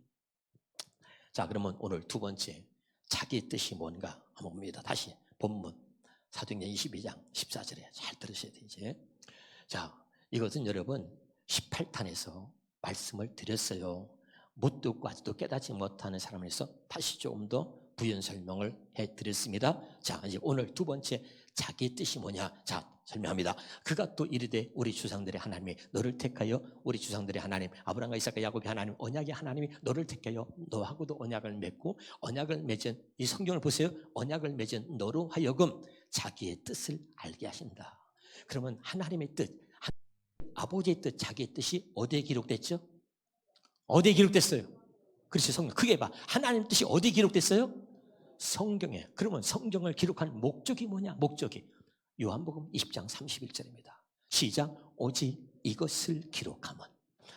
Speaker 1: 자, 그러면 오늘 두 번째, 자기의 뜻이 뭔가 한번 봅니다. 다시 본문 사도행전 22장 14절에 잘 들으셔야 돼. 이제 자, 이것은 여러분 18탄에서 말씀을 드렸어요. 못 듣고 아직도 깨닫지 못하는 사람을 위해서 다시 조금 더 부연 설명을 해드렸습니다. 자, 이제 오늘 두 번째, 자기의 뜻이 뭐냐? 자, 설명합니다. 그가 또 이르되 우리 주상들의 하나님이 너를 택하여, 우리 주상들의 하나님 아브라함과 이삭과 야곱의 하나님, 언약의 하나님이 너를 택하여 너하고도 언약을 맺고, 언약을 맺은, 이 성경을 보세요. 언약을 맺은 너로 하여금 자기의 뜻을 알게 하신다. 그러면 하나님의 뜻, 아버지의 뜻, 자기의 뜻이 어디에 기록됐죠? 어디에 기록됐어요? 그렇지, 성경. 크게 봐. 하나님 뜻이 어디에 기록됐어요? 성경에. 그러면 성경을 기록한 목적이 뭐냐? 목적이 요한복음 20장 31절입니다. 시작. 오직 이것을 기록하면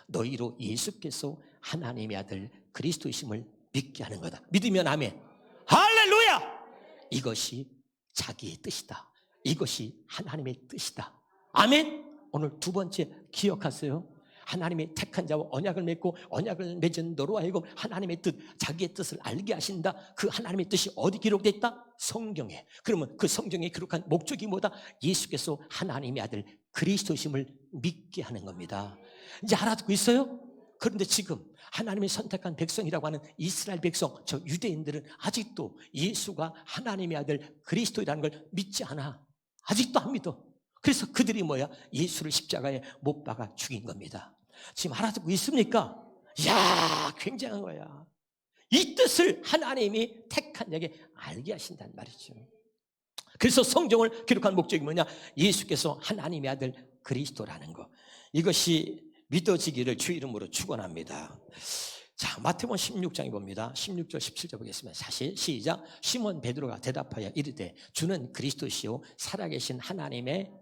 Speaker 1: 너희로 예수께서 하나님의 아들 그리스도이심을 믿게 하는 거다. 믿으면 아멘. 할렐루야. 이것이 자기의 뜻이다. 이것이 하나님의 뜻이다. 아멘. 오늘 두 번째 기억하세요. 하나님의 택한 자와 언약을 맺고 언약을 맺은 너로 하여금 하나님의 뜻, 자기의 뜻을 알게 하신다. 그 하나님의 뜻이 어디 기록되어 있다? 성경에. 그러면 그 성경에 기록한 목적이 뭐다? 예수께서 하나님의 아들 그리스도심을 믿게 하는 겁니다. 이제 알아듣고 있어요? 그런데 지금 하나님이 선택한 백성이라고 하는 이스라엘 백성, 저 유대인들은 아직도 예수가 하나님의 아들 그리스도이라는 걸 믿지 않아. 아직도 안 믿어. 그래서 그들이 뭐야? 예수를 십자가에 못 박아 죽인 겁니다. 지금 알아듣고 있습니까? 이야, 굉장한 거야. 이 뜻을 하나님이 택한 자에게 알게 하신다는 말이죠. 그래서 성경을 기록한 목적이 뭐냐? 예수께서 하나님의 아들 그리스도라는 거. 이것이 믿어지기를 주 이름으로 축원합니다. 자, 마태복음 16장에 봅니다. 16절 17절 보겠습니다. 사실 시작. 시몬 베드로가 대답하여 이르되 주는 그리스도시요 살아계신 하나님의,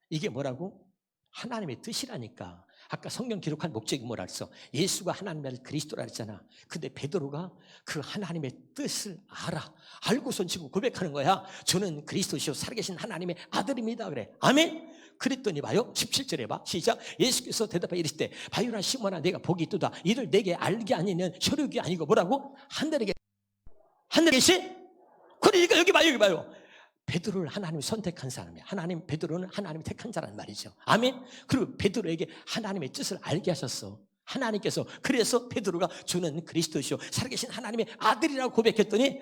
Speaker 1: 이게 뭐라고? 하나님의 뜻이라니까. 아까 성경 기록한 목적이 뭐라 했어? 예수가 하나님의 아들 그리스도라 했잖아. 근데 베드로가 그 하나님의 뜻을 알고선 지금 고백하는 거야. 저는 그리스도시요 살아계신 하나님의 아들입니다. 그래. 아멘. 그랬더니 봐요. 17절에 봐. 시작. 예수께서 대답하여 이르시되 바요나 시몬아 내가 복이 있도다. 이를 내게 알게 아니면 혈육이 아니고 뭐라고? 하늘에 계신? 그러니까 여기 봐요. 베드로를 하나님이 선택한 사람이야. 베드로는 하나님이 택한 자란 말이죠. 아멘. 그리고 베드로에게 하나님의 뜻을 알게 하셨어. 하나님께서. 그래서 베드로가 주는 그리스도시요 살아계신 하나님의 아들이라고 고백했더니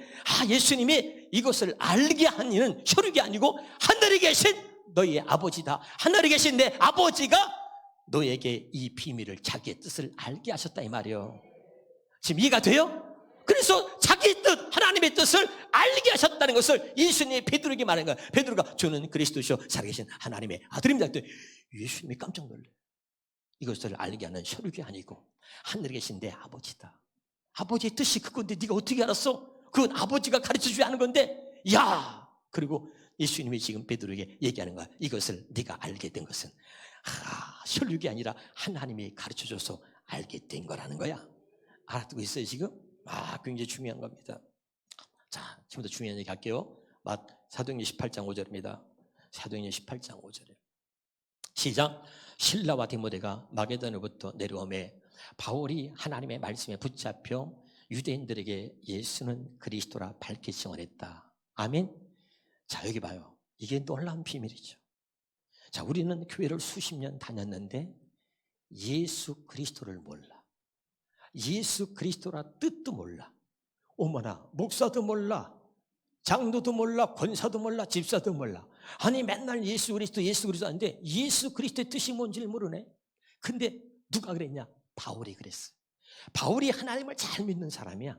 Speaker 1: 예수님이 이것을 알게 한 이는 혈육이 아니고 하늘에 계신 너희의 아버지다. 하늘에 계신 내 아버지가 너에게 이 비밀을, 자기의 뜻을 알게 하셨다 이 말이에요. 지금 이해가 돼요? 그래서 자기 뜻, 하나님의 뜻을 알게 하셨다는 것을 예수님이 베드로에게 말한 거야. 베드로가 주는 그리스도시요 살아계신 하나님의 아들입니다. 예수님이 깜짝 놀래. 이것을 알게 하는 혈육이 아니고 하늘에 계신 내 아버지다. 아버지의 뜻이 그건데 네가 어떻게 알았어? 그건 아버지가 가르쳐주지 않은 건데. 야! 그리고 예수님이 지금 베드로에게 얘기하는 거야. 이것을 네가 알게 된 것은 혈육이 아니라 하나님이 가르쳐줘서 알게 된 거라는 거야. 알아듣고 있어요 지금? 굉장히 중요한 겁니다. 자, 지금부터 중요한 얘기 할게요. 사도행전 18장 5절입니다. 사도행전 18장 5절에 시작. 실라와 디모데가 마게도냐로부터 내려오매 바울이 하나님의 말씀에 붙잡혀 유대인들에게 예수는 그리스도라 밝히 증언했다. 아멘. 자, 여기 봐요. 이게 놀라운 비밀이죠. 자, 우리는 교회를 수십 년 다녔는데 예수 그리스도를 몰라. 예수 그리스도라 뜻도 몰라. 어머나, 목사도 몰라, 장로도 몰라, 권사도 몰라, 집사도 몰라. 아니 맨날 예수 그리스도 하는데 예수 그리스도의 뜻이 뭔지를 모르네. 근데 누가 그랬냐? 바울이 그랬어. 바울이 하나님을 잘 믿는 사람이야.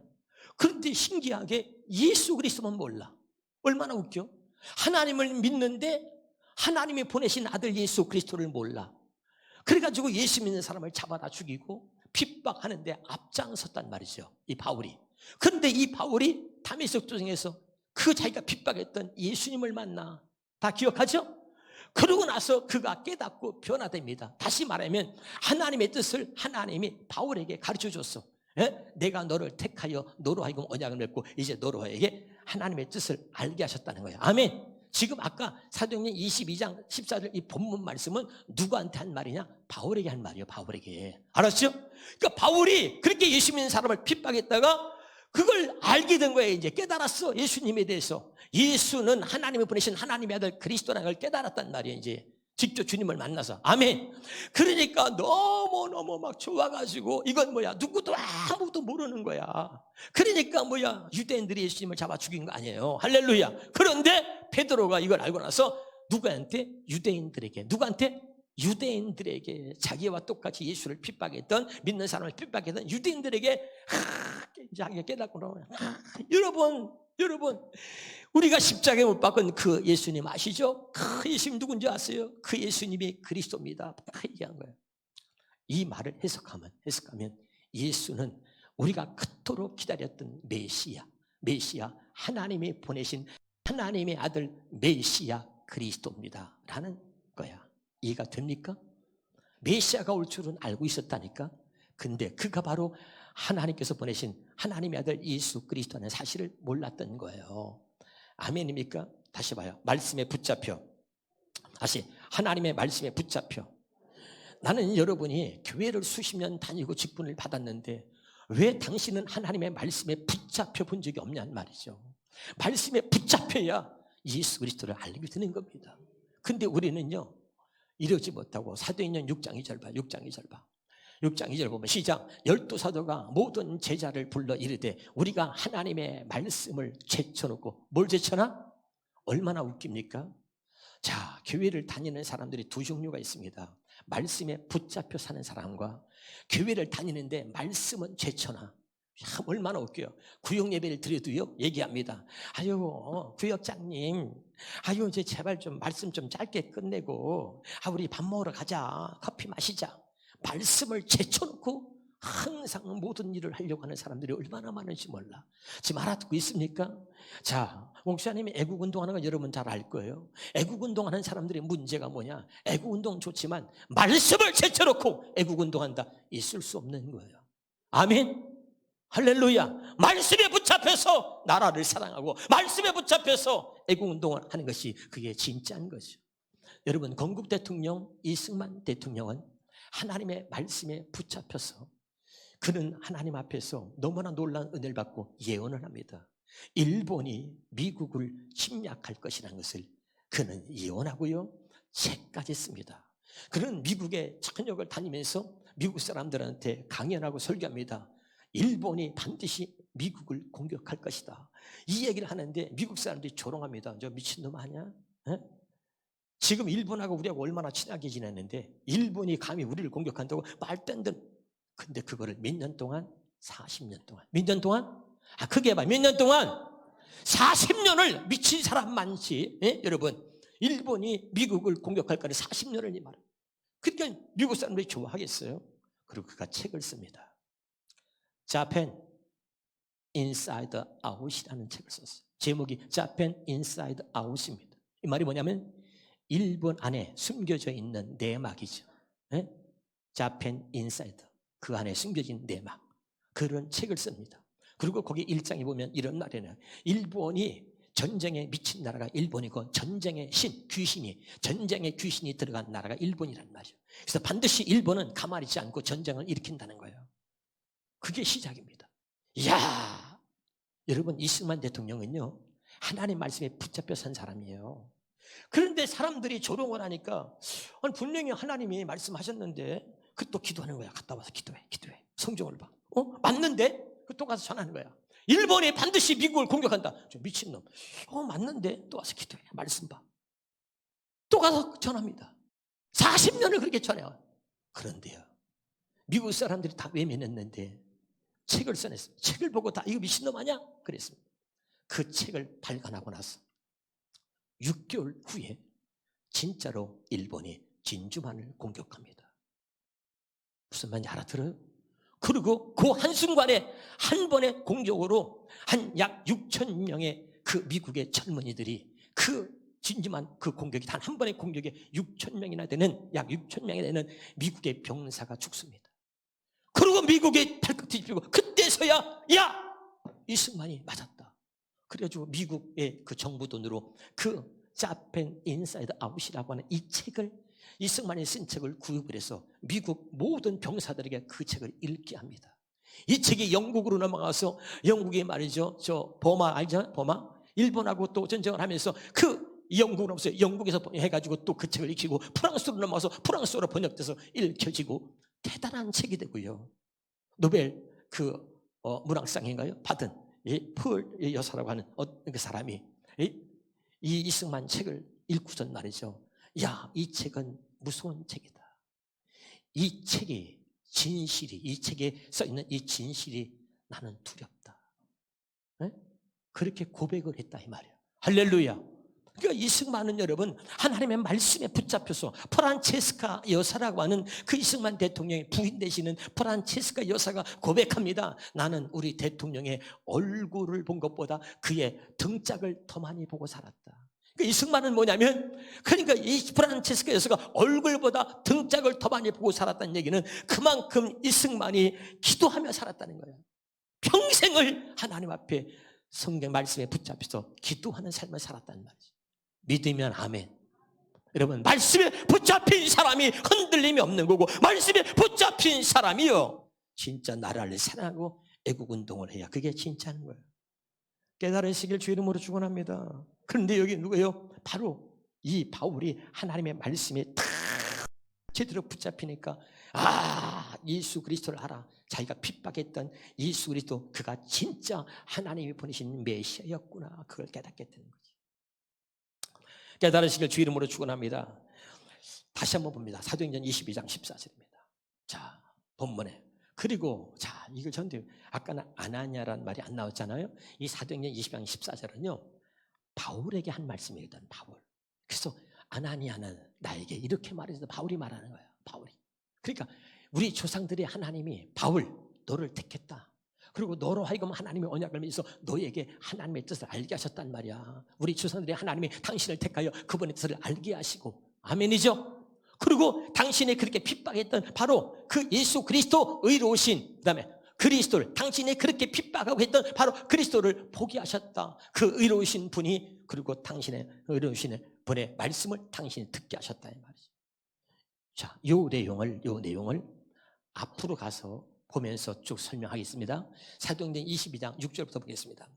Speaker 1: 그런데 신기하게 예수 그리스도만 몰라. 얼마나 웃겨? 하나님을 믿는데 하나님이 보내신 아들 예수 그리스도를 몰라. 그래가지고 예수 믿는 사람을 잡아다 죽이고 핍박하는데 앞장섰단 말이죠, 이 바울이. 그런데 이 바울이 다메섹 도성에서 그 자기가 핍박했던 예수님을 만나. 다 기억하죠? 그러고 나서 그가 깨닫고 변화됩니다. 다시 말하면 하나님의 뜻을 하나님이 바울에게 가르쳐줬어. 내가 너를 택하여 너로 하여금 언약을 맺고 이제 너로에게 하나님의 뜻을 알게 하셨다는 거예요. 아멘. 지금 아까 사도행전 22장 14절 이 본문 말씀은 누구한테 한 말이냐? 바울에게 한 말이에요. 바울에게. 알았죠? 그러니까 바울이 그렇게 예수 믿는 사람을 핍박했다가 그걸 알게 된 거예요. 이제 깨달았어. 예수님에 대해서. 예수는 하나님이 보내신 하나님의 아들 그리스도라는 걸 깨달았단 말이에요. 이제 직접 주님을 만나서. 아멘. 그러니까 너무너무 막 좋아가지고 이건 뭐야? 누구도 아무도 모르는 거야. 그러니까 뭐야? 유대인들이 예수님을 잡아 죽인 거 아니에요. 할렐루야. 그런데 베드로가 이걸 알고 나서 누구한테? 유대인들에게. 누구한테? 유대인들에게. 자기와 똑같이 예수를 핍박했던, 믿는 사람을 핍박했던 유대인들에게 자기가 깨닫고 나오면 여러분 우리가 십자가에 못 박은 그 예수님 아시죠? 그 예수님 누군지 아세요? 그 예수님이 그리스도입니다. 얘기한 거예요. 이 말을 해석하면 예수는 우리가 그토록 기다렸던 메시아, 하나님이 보내신 하나님의 아들 메시아 그리스도입니다 라는 거야. 이해가 됩니까? 메시아가 올 줄은 알고 있었다니까. 근데 그가 바로 하나님께서 보내신 하나님의 아들 예수 그리스도라는 사실을 몰랐던 거예요. 아멘입니까? 다시 봐요. 말씀에 붙잡혀. 다시 하나님의 말씀에 붙잡혀. 나는 여러분이 교회를 수십 년 다니고 직분을 받았는데 왜 당신은 하나님의 말씀에 붙잡혀 본 적이 없냐는 말이죠. 말씀에 붙잡혀야 예수 그리스도를 알게 되는 겁니다. 근데 우리는요 이러지 못하고 사도행전 6장 2절 봐. 6장 2절 봐. 6장 2절 보면 시작. 12사도가 모든 제자를 불러 이르되 우리가 하나님의 말씀을 제쳐놓고, 뭘 제쳐놔? 얼마나 웃깁니까? 자, 교회를 다니는 사람들이 두 종류가 있습니다. 말씀에 붙잡혀 사는 사람과 교회를 다니는데 말씀은 제쳐놔. 얼마나 웃겨요. 구역 예배를 드려도요 얘기합니다. 아유 구역장님, 아유 이제 제발 좀 말씀 좀 짧게 끝내고 우리 밥 먹으러 가자, 커피 마시자. 말씀을 제쳐놓고 항상 모든 일을 하려고 하는 사람들이 얼마나 많은지 몰라. 지금 알아듣고 있습니까? 자, 목사님이 애국운동하는 거 여러분 잘 알 거예요. 애국운동하는 사람들의 문제가 뭐냐? 애국운동 좋지만 말씀을 제쳐놓고 애국운동한다, 있을 수 없는 거예요. 아멘. 할렐루야. 말씀에 붙잡혀서 나라를 사랑하고 말씀에 붙잡혀서 애국운동을 하는 것이 그게 진짜인 거죠. 여러분, 건국 대통령 이승만 대통령은 하나님의 말씀에 붙잡혀서 그는 하나님 앞에서 너무나 놀라운 은혜를 받고 예언을 합니다. 일본이 미국을 침략할 것이라는 것을 그는 예언하고요 책까지 씁니다. 그는 미국의 천역을 다니면서 미국 사람들한테 강연하고 설교합니다. 일본이 반드시 미국을 공격할 것이다, 이 얘기를 하는데 미국 사람들이 조롱합니다. 저 미친놈 아니야? 에? 지금 일본하고 우리하고 얼마나 친하게 지냈는데 일본이 감히 우리를 공격한다고 말도 안 되는. 근데 그거를 몇 년 동안? 40년 동안. 몇 년 동안? 크게 해봐. 몇 년 동안? 40년을 미친 사람 많지. 예? 여러분, 일본이 미국을 공격할 거를 40년을 말해. 그러니까 미국 사람들이 좋아하겠어요. 그리고 그가 책을 씁니다. 자펜 인사이드 아웃이라는 책을 썼어요. 제목이 자펜 인사이드 아웃입니다. 이 말이 뭐냐면 일본 안에 숨겨져 있는 내막이죠. 예? 자펜 인사이드, 그 안에 숨겨진 내막, 그런 책을 씁니다. 그리고 거기 1장에 보면 이런 말이에요. 일본이 전쟁에 미친 나라가 일본이고 전쟁의 신, 귀신이, 전쟁의 귀신이 들어간 나라가 일본이란 말이죠. 그래서 반드시 일본은 가만히 있지 않고 전쟁을 일으킨다는 거예요. 그게 시작입니다. 이야, 여러분, 이승만 대통령은요 하나님 말씀에 붙잡혀 산 사람이에요. 그런데 사람들이 조롱을 하니까 분명히 하나님이 말씀하셨는데 그 또 기도하는 거야. 갔다 와서 기도해. 성경을 봐. 맞는데? 그 또 가서 전하는 거야. 일본이 반드시 미국을 공격한다. 저 미친놈. 맞는데? 또 와서 기도해. 말씀 봐. 또 가서 전합니다. 40년을 그렇게 전해요. 그런데요, 미국 사람들이 다 외면했는데 책을 써냈어요. 책을 보고 다 이거 미친놈 아니야? 그랬습니다. 그 책을 발간하고 나서 6개월 후에 진짜로 일본이 진주만을 공격합니다. 무슨 말인지 알아들어요? 그리고 그 한순간에 한 번의 공격으로 한 약 6천 명의 그 미국의 젊은이들이 그 진주만 그 공격이 단 한 번의 공격에 6천 명이나 되는, 약 6천 명이 되는 미국의 병사가 죽습니다. 그리고 미국의 발끝 뒤집히고 그때서야 야, 이승만이 맞았다. 그래가지고 미국의 그 정부 돈으로 그 자펜 인사이드 아웃이라고 하는 이 책을, 이승만이 쓴 책을 구입을 해서 미국 모든 병사들에게 그 책을 읽게 합니다. 이 책이 영국으로 넘어가서 영국이 말이죠, 저 버마 알죠? 버마? 일본하고 또 전쟁을 하면서 그 영국으로 넘어서 영국에서 해가지고 또 그 책을 읽히고 프랑스로 넘어가서 프랑스어로 번역돼서 읽혀지고 대단한 책이 되고요. 노벨 그 문학상인가요? 받은 펄 여사라고 하는 그 사람이 이 이승만 책을 읽고선 말이죠. 야, 이 책은 무서운 책이다. 이 책이 진실이, 이 책에 써 있는 이 진실이 나는 두렵다. 네? 그렇게 고백을 했다 이 말이에요. 할렐루야. 그러니까 이승만은 여러분 하나님의 말씀에 붙잡혀서 프란체스카 여사라고 하는 그 이승만 대통령의 부인 되시는 프란체스카 여사가 고백합니다. 나는 우리 대통령의 얼굴을 본 것보다 그의 등짝을 더 많이 보고 살았다. 그러니까 이승만은 뭐냐면, 그러니까 이 프란체스카 여사가 얼굴보다 등짝을 더 많이 보고 살았다는 얘기는 그만큼 이승만이 기도하며 살았다는 거예요. 평생을 하나님 앞에 성경 말씀에 붙잡혀서 기도하는 삶을 살았다는 말이죠. 믿으면 아멘. 여러분, 말씀에 붙잡힌 사람이 흔들림이 없는 거고, 말씀에 붙잡힌 사람이요 진짜 나라를 사랑하고 애국운동을 해야 그게 진짜인 거예요. 깨달으시길 주 이름으로 축원합니다. 그런데 여기 누구예요? 바로 이 바울이 하나님의 말씀에 다 제대로 붙잡히니까 예수 그리스도를 알아. 자기가 핍박했던 예수 그리스도, 그가 진짜 하나님이 보내신 메시아였구나. 그걸 깨닫게 되는 거지. 깨달으시길 주 이름으로 축원합니다. 다시 한번 봅니다. 사도행전 22장 14절입니다. 자, 본문에. 그리고 자, 이걸 전데 아까는 아나니아라는 말이 안 나왔잖아요. 이 사도행전 22장 14절은요, 바울에게 한 말씀이거든. 바울. 그래서 아나니아는 나에게 이렇게 말해서 바울이 말하는 거야. 바울이. 그러니까 우리 조상들의 하나님이 바울 너를 택했다. 그리고 너로 하여금 하나님의 언약을 맺어서 너에게 하나님의 뜻을 알게 하셨단 말이야. 우리 조상들의 하나님이 당신을 택하여 그분의 뜻을 알게 하시고, 아멘이죠. 그리고 당신이 그렇게 핍박했던 바로 그 예수 그리스도 의로우신, 그다음에 그리스도를, 당신이 그렇게 핍박하고 했던 바로 그리스도를 포기하셨다. 그 의로우신 분이, 그리고 당신의 의로우신 분의 말씀을 당신이 듣게 하셨다 이 말이죠. 자, 요 내용을 앞으로 가서 보면서 쭉 설명하겠습니다. 사도행전 22장 6절부터 보겠습니다.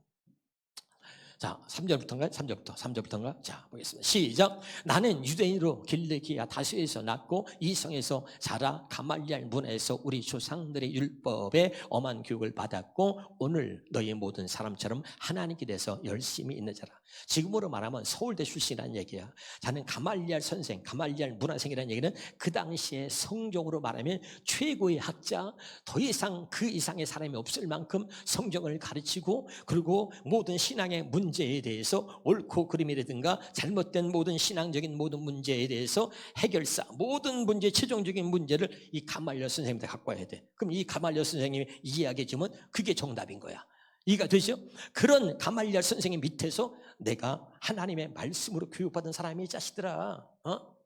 Speaker 1: 자, 3절부터인가? 자, 보겠습니다. 시작. 나는 유대인으로 길르기야 다수에서 낳고 이 성에서 자라 가말리알 문화에서 우리 조상들의 율법에 엄한 교육을 받았고 오늘 너희 모든 사람처럼 하나님께 대해서 열심히 있는 자라. 지금으로 말하면 서울대 출신이라는 얘기야. 자는 가말리알 선생, 가말리알 문화생이라는 얘기는 그 당시에 성경으로 말하면 최고의 학자, 더 이상 그 이상의 사람이 없을 만큼 성경을 가르치고, 그리고 모든 신앙의 문제에 대해서 옳고 그름이라든가 잘못된 모든 신앙적인 모든 문제에 대해서 해결사, 모든 문제, 최종적인 문제를 이 가말리알 선생님한테 갖고 와야 돼. 그럼 이 가말리알 선생님이 이해하게 해주면 그게 정답인 거야. 이해가 되죠? 그런 가말리알 선생님 밑에서 내가 하나님의 말씀으로 교육받은 사람이, 이 자식들아,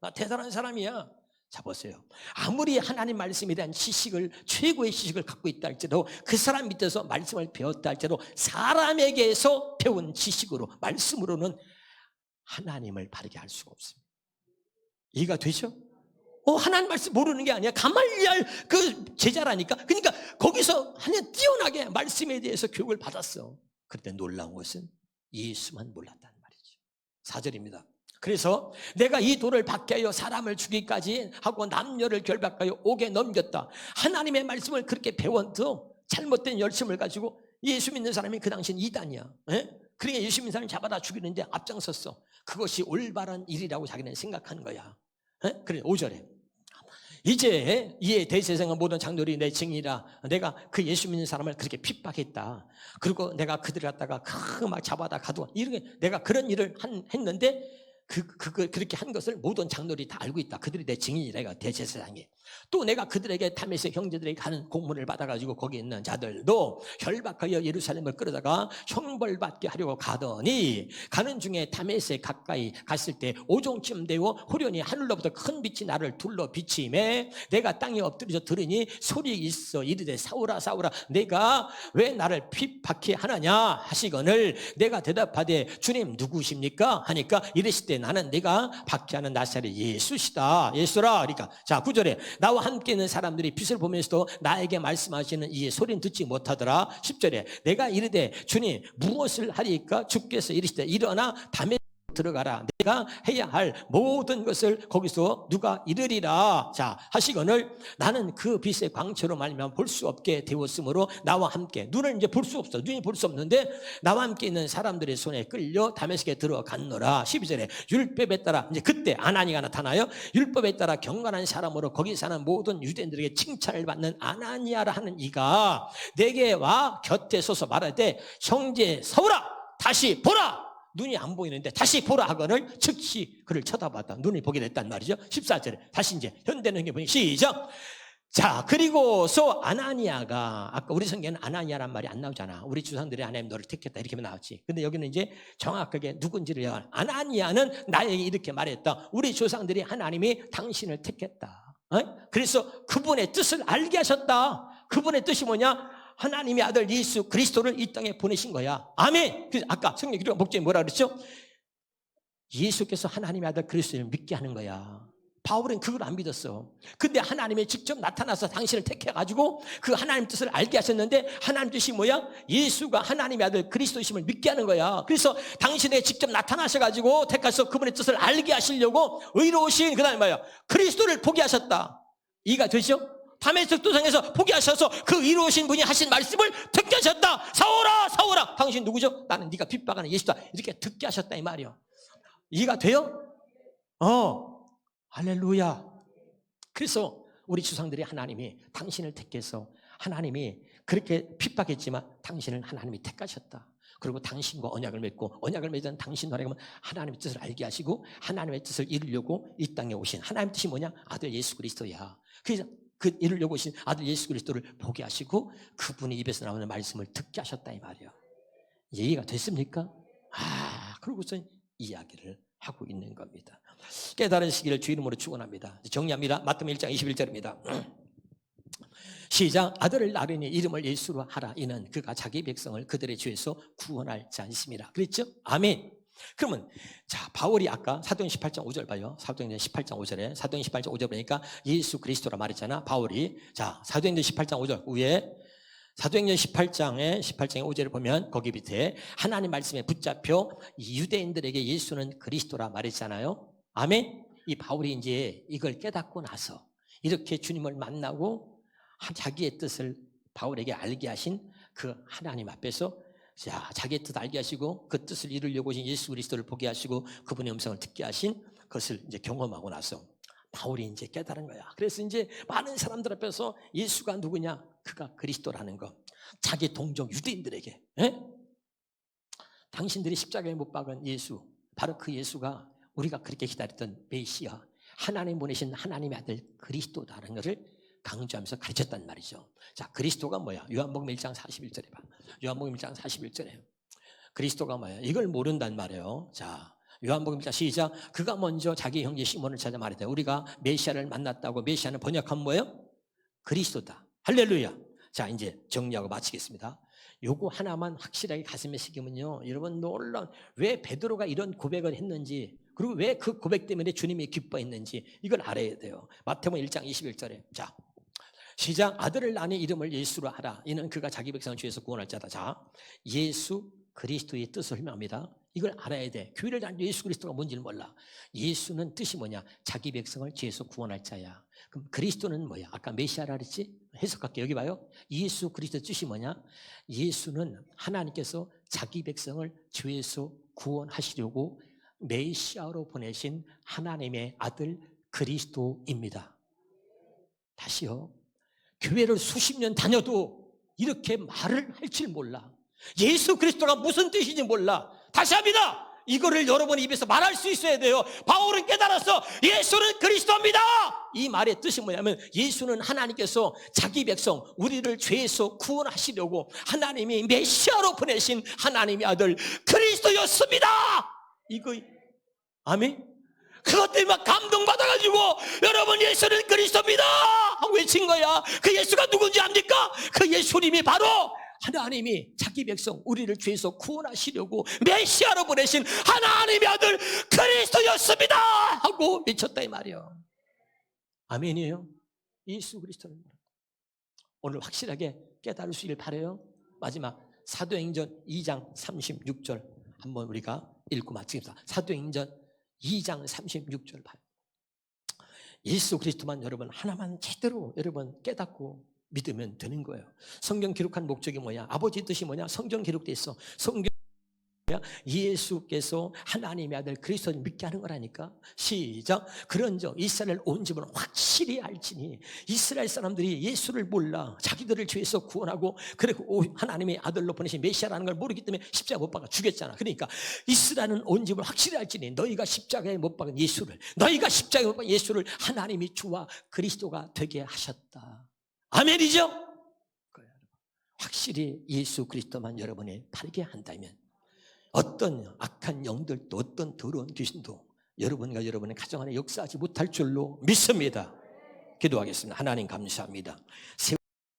Speaker 1: 나 대단한 사람이야. 자, 보세요. 아무리 하나님 말씀에 대한 지식을, 최고의 지식을 갖고 있다 할지라도, 그 사람 밑에서 말씀을 배웠다 할지라도 사람에게서 배운 지식으로, 말씀으로는 하나님을 바르게 할 수가 없습니다. 이해가 되죠? 하나님 말씀 모르는 게 아니야. 가말리알 그 제자라니까. 그러니까 거기서 하나님 뛰어나게 말씀에 대해서 교육을 받았어. 그런데 놀라운 것은 예수만 몰랐다는 말이죠. 4절입니다. 그래서 내가 이 돌을 받게 하여 사람을 죽이기까지 하고 남녀를 결박하여 옥에 넘겼다. 하나님의 말씀을 그렇게 배워도 잘못된 열심을 가지고 예수 믿는 사람이 그 당시엔 이단이야. 그러니까 예수 믿는 사람을 잡아다 죽이는데 앞장섰어. 그것이 올바른 일이라고 자기는 생각하는 거야. 그래, 5절에 이제 이에 대제사장과 모든 장로들이 내 증인이라. 내가 그 예수 믿는 사람을 그렇게 픽박했다. 그리고 내가 그들을 갖다가 막 잡아다 가두어. 이렇게 내가 그런 일을 했는데 그렇게 한 것을 모든 장로들이 다 알고 있다. 그들이 내 증인이라. 내가 대제사장이. 또 내가 그들에게 다메섹 형제들에게 가는 공문을 받아가지고 거기 있는 자들도 결박하여 예루살렘을 끌어다가 형벌받게 하려고 가더니, 가는 중에 다메섹 가까이 갔을 때 오종쯤 되어 호련히 하늘로부터 큰 빛이 나를 둘러 비치매 내가 땅에 엎드려 들으니 소리 있어 이르되 사울아 사울아 내가 왜 나를 핍박해 하느냐 하시거늘 내가 대답하되 주님 누구십니까 하니까 이르시되 나는 네가 박해하는 나사렛 예수시다. 예수라. 그러니까 자 9절에 나와 함께 있는 사람들이 빛을 보면서도 나에게 말씀하시는 이의 소리는 듣지 못하더라. 10절에 내가 이르되 주님 무엇을 하리까 주께서 이르시되 일어나 담에 들어가라. 내가 해야 할 모든 것을 거기서 누가 이르리라. 자 하시거늘 나는 그 빛의 광채로 말미암아 볼 수 없게 되었으므로 나와 함께 눈을 이제 볼 수 없어. 눈이 볼 수 없는데 나와 함께 있는 사람들의 손에 끌려 다메섹에 들어갔노라. 12절에 율법에 따라 이제 그때 아나니가 나타나요. 율법에 따라 경건한 사람으로 거기 사는 모든 유대인들에게 칭찬을 받는 아나니아라 하는 이가 내게 와 곁에 서서 말하되 형제 사울아 다시 보라. 눈이 안 보이는데 다시 보라 하거늘 즉시 그를 쳐다봤다. 눈이 보게 됐단 말이죠. 14절에 다시 이제 현대는 보니 시작. 자 그리고서 아나니아가, 아까 우리 성경에는 아나니아란 말이 안 나오잖아. 우리 주상들이 하나님 너를 택했다 이렇게만 나왔지. 근데 여기는 이제 정확하게 누군지를 얘기하는, 아나니아는 나에게 이렇게 말했다. 우리 조상들이 하나님이 당신을 택했다. 그래서 그분의 뜻을 알게 하셨다. 그분의 뜻이 뭐냐? 하나님의 아들 예수 그리스도를 이 땅에 보내신 거야. 아멘. 그래서 아까 성경 기록 목적이 뭐라 그랬죠? 예수께서 하나님의 아들 그리스도를 믿게 하는 거야. 바울은 그걸 안 믿었어. 근데 하나님이 직접 나타나서 당신을 택해가지고 그 하나님 뜻을 알게 하셨는데, 하나님 뜻이 뭐야? 예수가 하나님의 아들 그리스도이심을 믿게 하는 거야. 그래서 당신에게 직접 나타나셔가지고 택하셔서 그분의 뜻을 알게 하시려고 의로우신, 그 다음에 뭐야? 그리스도를 포기하셨다. 이해가 되죠? 다메섹 도상에서 포기하셔서 그 이루어진 분이 하신 말씀을 듣게 하셨다. 사오라 사오라, 당신 누구죠? 나는 네가 핍박하는 예수다. 이렇게 듣게 하셨다 이 말이요. 이해가 돼요? 할렐루야. 그래서 우리 조상들이 하나님이 당신을 택해서, 하나님이 그렇게 핍박했지만 당신을 하나님이 택하셨다. 그리고 당신과 언약을 맺고, 언약을 맺은 당신 나라에 가면 하나님의 뜻을 알게 하시고 하나님의 뜻을 이루려고 이 땅에 오신, 하나님의 뜻이 뭐냐? 아들 예수 그리스도야. 그래서 그 이루려고 오신 아들 예수 그리스도를 보게 하시고 그분의 입에서 나오는 말씀을 듣게 하셨다 이 말이에요. 이해가 됐습니까? 그러고서 이야기를 하고 있는 겁니다. 깨달은 시기를 주 이름으로 축원합니다. 정리합니다. 마태복음 1장 21절입니다. 시작. 아들을 낳으니 이름을 예수로 하라. 이는 그가 자기 백성을 그들의 죄에서 구원할 자니심이라. 그랬죠? 아멘. 그러면 자, 바울이 아까 사도행 18장 5절 봐요. 사도행전 18장 5절에, 사도행 18장 5절 보니까 예수 그리스도라 말했잖아, 바울이. 자, 사도행전 18장 5절 위에, 사도행전 18장의 5절을 보면 거기 밑에 하나님 말씀에 붙잡혀 유대인들에게 예수는 그리스도라 말했잖아요. 아멘. 이 바울이 이제 이걸 깨닫고 나서 이렇게 주님을 만나고 자기의 뜻을 바울에게 알게 하신 그 하나님 앞에서, 자, 자기의 뜻 알게 하시고 그 뜻을 이루려고 오신 예수 그리스도를 보게 하시고 그분의 음성을 듣게 하신 것을 이제 경험하고 나서 바울이 이제 깨달은 거야. 그래서 이제 많은 사람들 앞에서 예수가 누구냐? 그가 그리스도라는 거, 자기 동족 유대인들에게, 당신들이 십자가에 못 박은 예수, 바로 그 예수가 우리가 그렇게 기다렸던 메시아, 하나님 보내신 하나님의 아들 그리스도다라는 것을 강조하면서 가르쳤단 말이죠. 자, 그리스도가 뭐야? 요한복음 1장 41절에 봐. 요한복음 1장 41절에 그리스도가 뭐야? 이걸 모른단 말이에요. 자, 요한복음 1장 시작. 그가 먼저 자기 형제 시몬을 찾아 말했다. 우리가 메시아를 만났다고. 메시아는 번역하면 뭐예요? 그리스도다. 할렐루야. 자, 이제 정리하고 마치겠습니다. 요거 하나만 확실하게 가슴에 새기면요, 여러분 놀라운, 왜 베드로가 이런 고백을 했는지, 그리고 왜 그 고백 때문에 주님이 기뻐했는지 이걸 알아야 돼요. 마태복음 1장 21절에 자, 시작. 아들을 낳으니 이름을 예수로 하라. 이는 그가 자기 백성을 죄에서 구원할 자다. 자, 예수 그리스도의 뜻을 설명합니다. 이걸 알아야 돼. 교회를 다니는 예수 그리스도가 뭔지를 몰라. 예수는 뜻이 뭐냐? 자기 백성을 죄에서 구원할 자야. 그럼 그리스도는 뭐야? 아까 메시아라 그랬지? 해석할게. 여기 봐요. 예수 그리스도의 뜻이 뭐냐? 예수는 하나님께서 자기 백성을 죄에서 구원하시려고 메시아로 보내신 하나님의 아들 그리스도입니다. 다시요. 교회를 수십 년 다녀도 이렇게 말을 할 줄 몰라. 예수 그리스도가 무슨 뜻인지 몰라. 다시 합니다. 이거를 여러분의 입에서 말할 수 있어야 돼요. 바울은 깨달았어. 예수는 그리스도입니다. 이 말의 뜻이 뭐냐면, 예수는 하나님께서 자기 백성 우리를 죄에서 구원하시려고 하나님이 메시아로 보내신 하나님의 아들 그리스도였습니다. 이거 아멘. 그것 때문에 막 감동받아가지고 여러분 예수는 그리스도입니다 하고 외친 거야. 그 예수가 누군지 압니까? 그 예수님이 바로 하나님이 자기 백성 우리를 죄에서 구원하시려고 메시아로 보내신 하나님의 아들 그리스도였습니다 하고 외쳤다 이 말이에요. 아멘이에요. 예수 그리스도는 오늘 확실하게 깨달을 수 있길 바라요. 마지막 사도행전 2장 36절 한번 우리가 읽고 마치겠습니다. 사도행전 2장 36절 봐요. 예수 그리스도만 여러분 하나만 제대로 여러분 깨닫고 믿으면 되는 거예요. 성경 기록한 목적이 뭐야? 아버지 뜻이 뭐냐? 성경 기록돼 있어. 성경 예수께서 하나님의 아들 그리스도를 믿게 하는 거라니까. 시작. 그런즉 이스라엘 온 집은 확실히 알지니, 이스라엘 사람들이 예수를 몰라 자기들을 죄에서 구원하고 그리고 하나님의 아들로 보내신 메시아라는 걸 모르기 때문에 십자가 못 박아 죽였잖아. 그러니까 이스라엘은 온 집을 확실히 알지니 너희가 십자가에 못 박은 예수를, 너희가 십자가에 못 박은 예수를 하나님이 주와 그리스도가 되게 하셨다. 아멘이죠? 확실히 예수 그리스도만 여러분이 바르게 한다면 어떤 악한 영들도 어떤 더러운 귀신도 여러분과 여러분의 가정 안에 역사하지 못할 줄로 믿습니다. 기도하겠습니다. 하나님 감사합니다.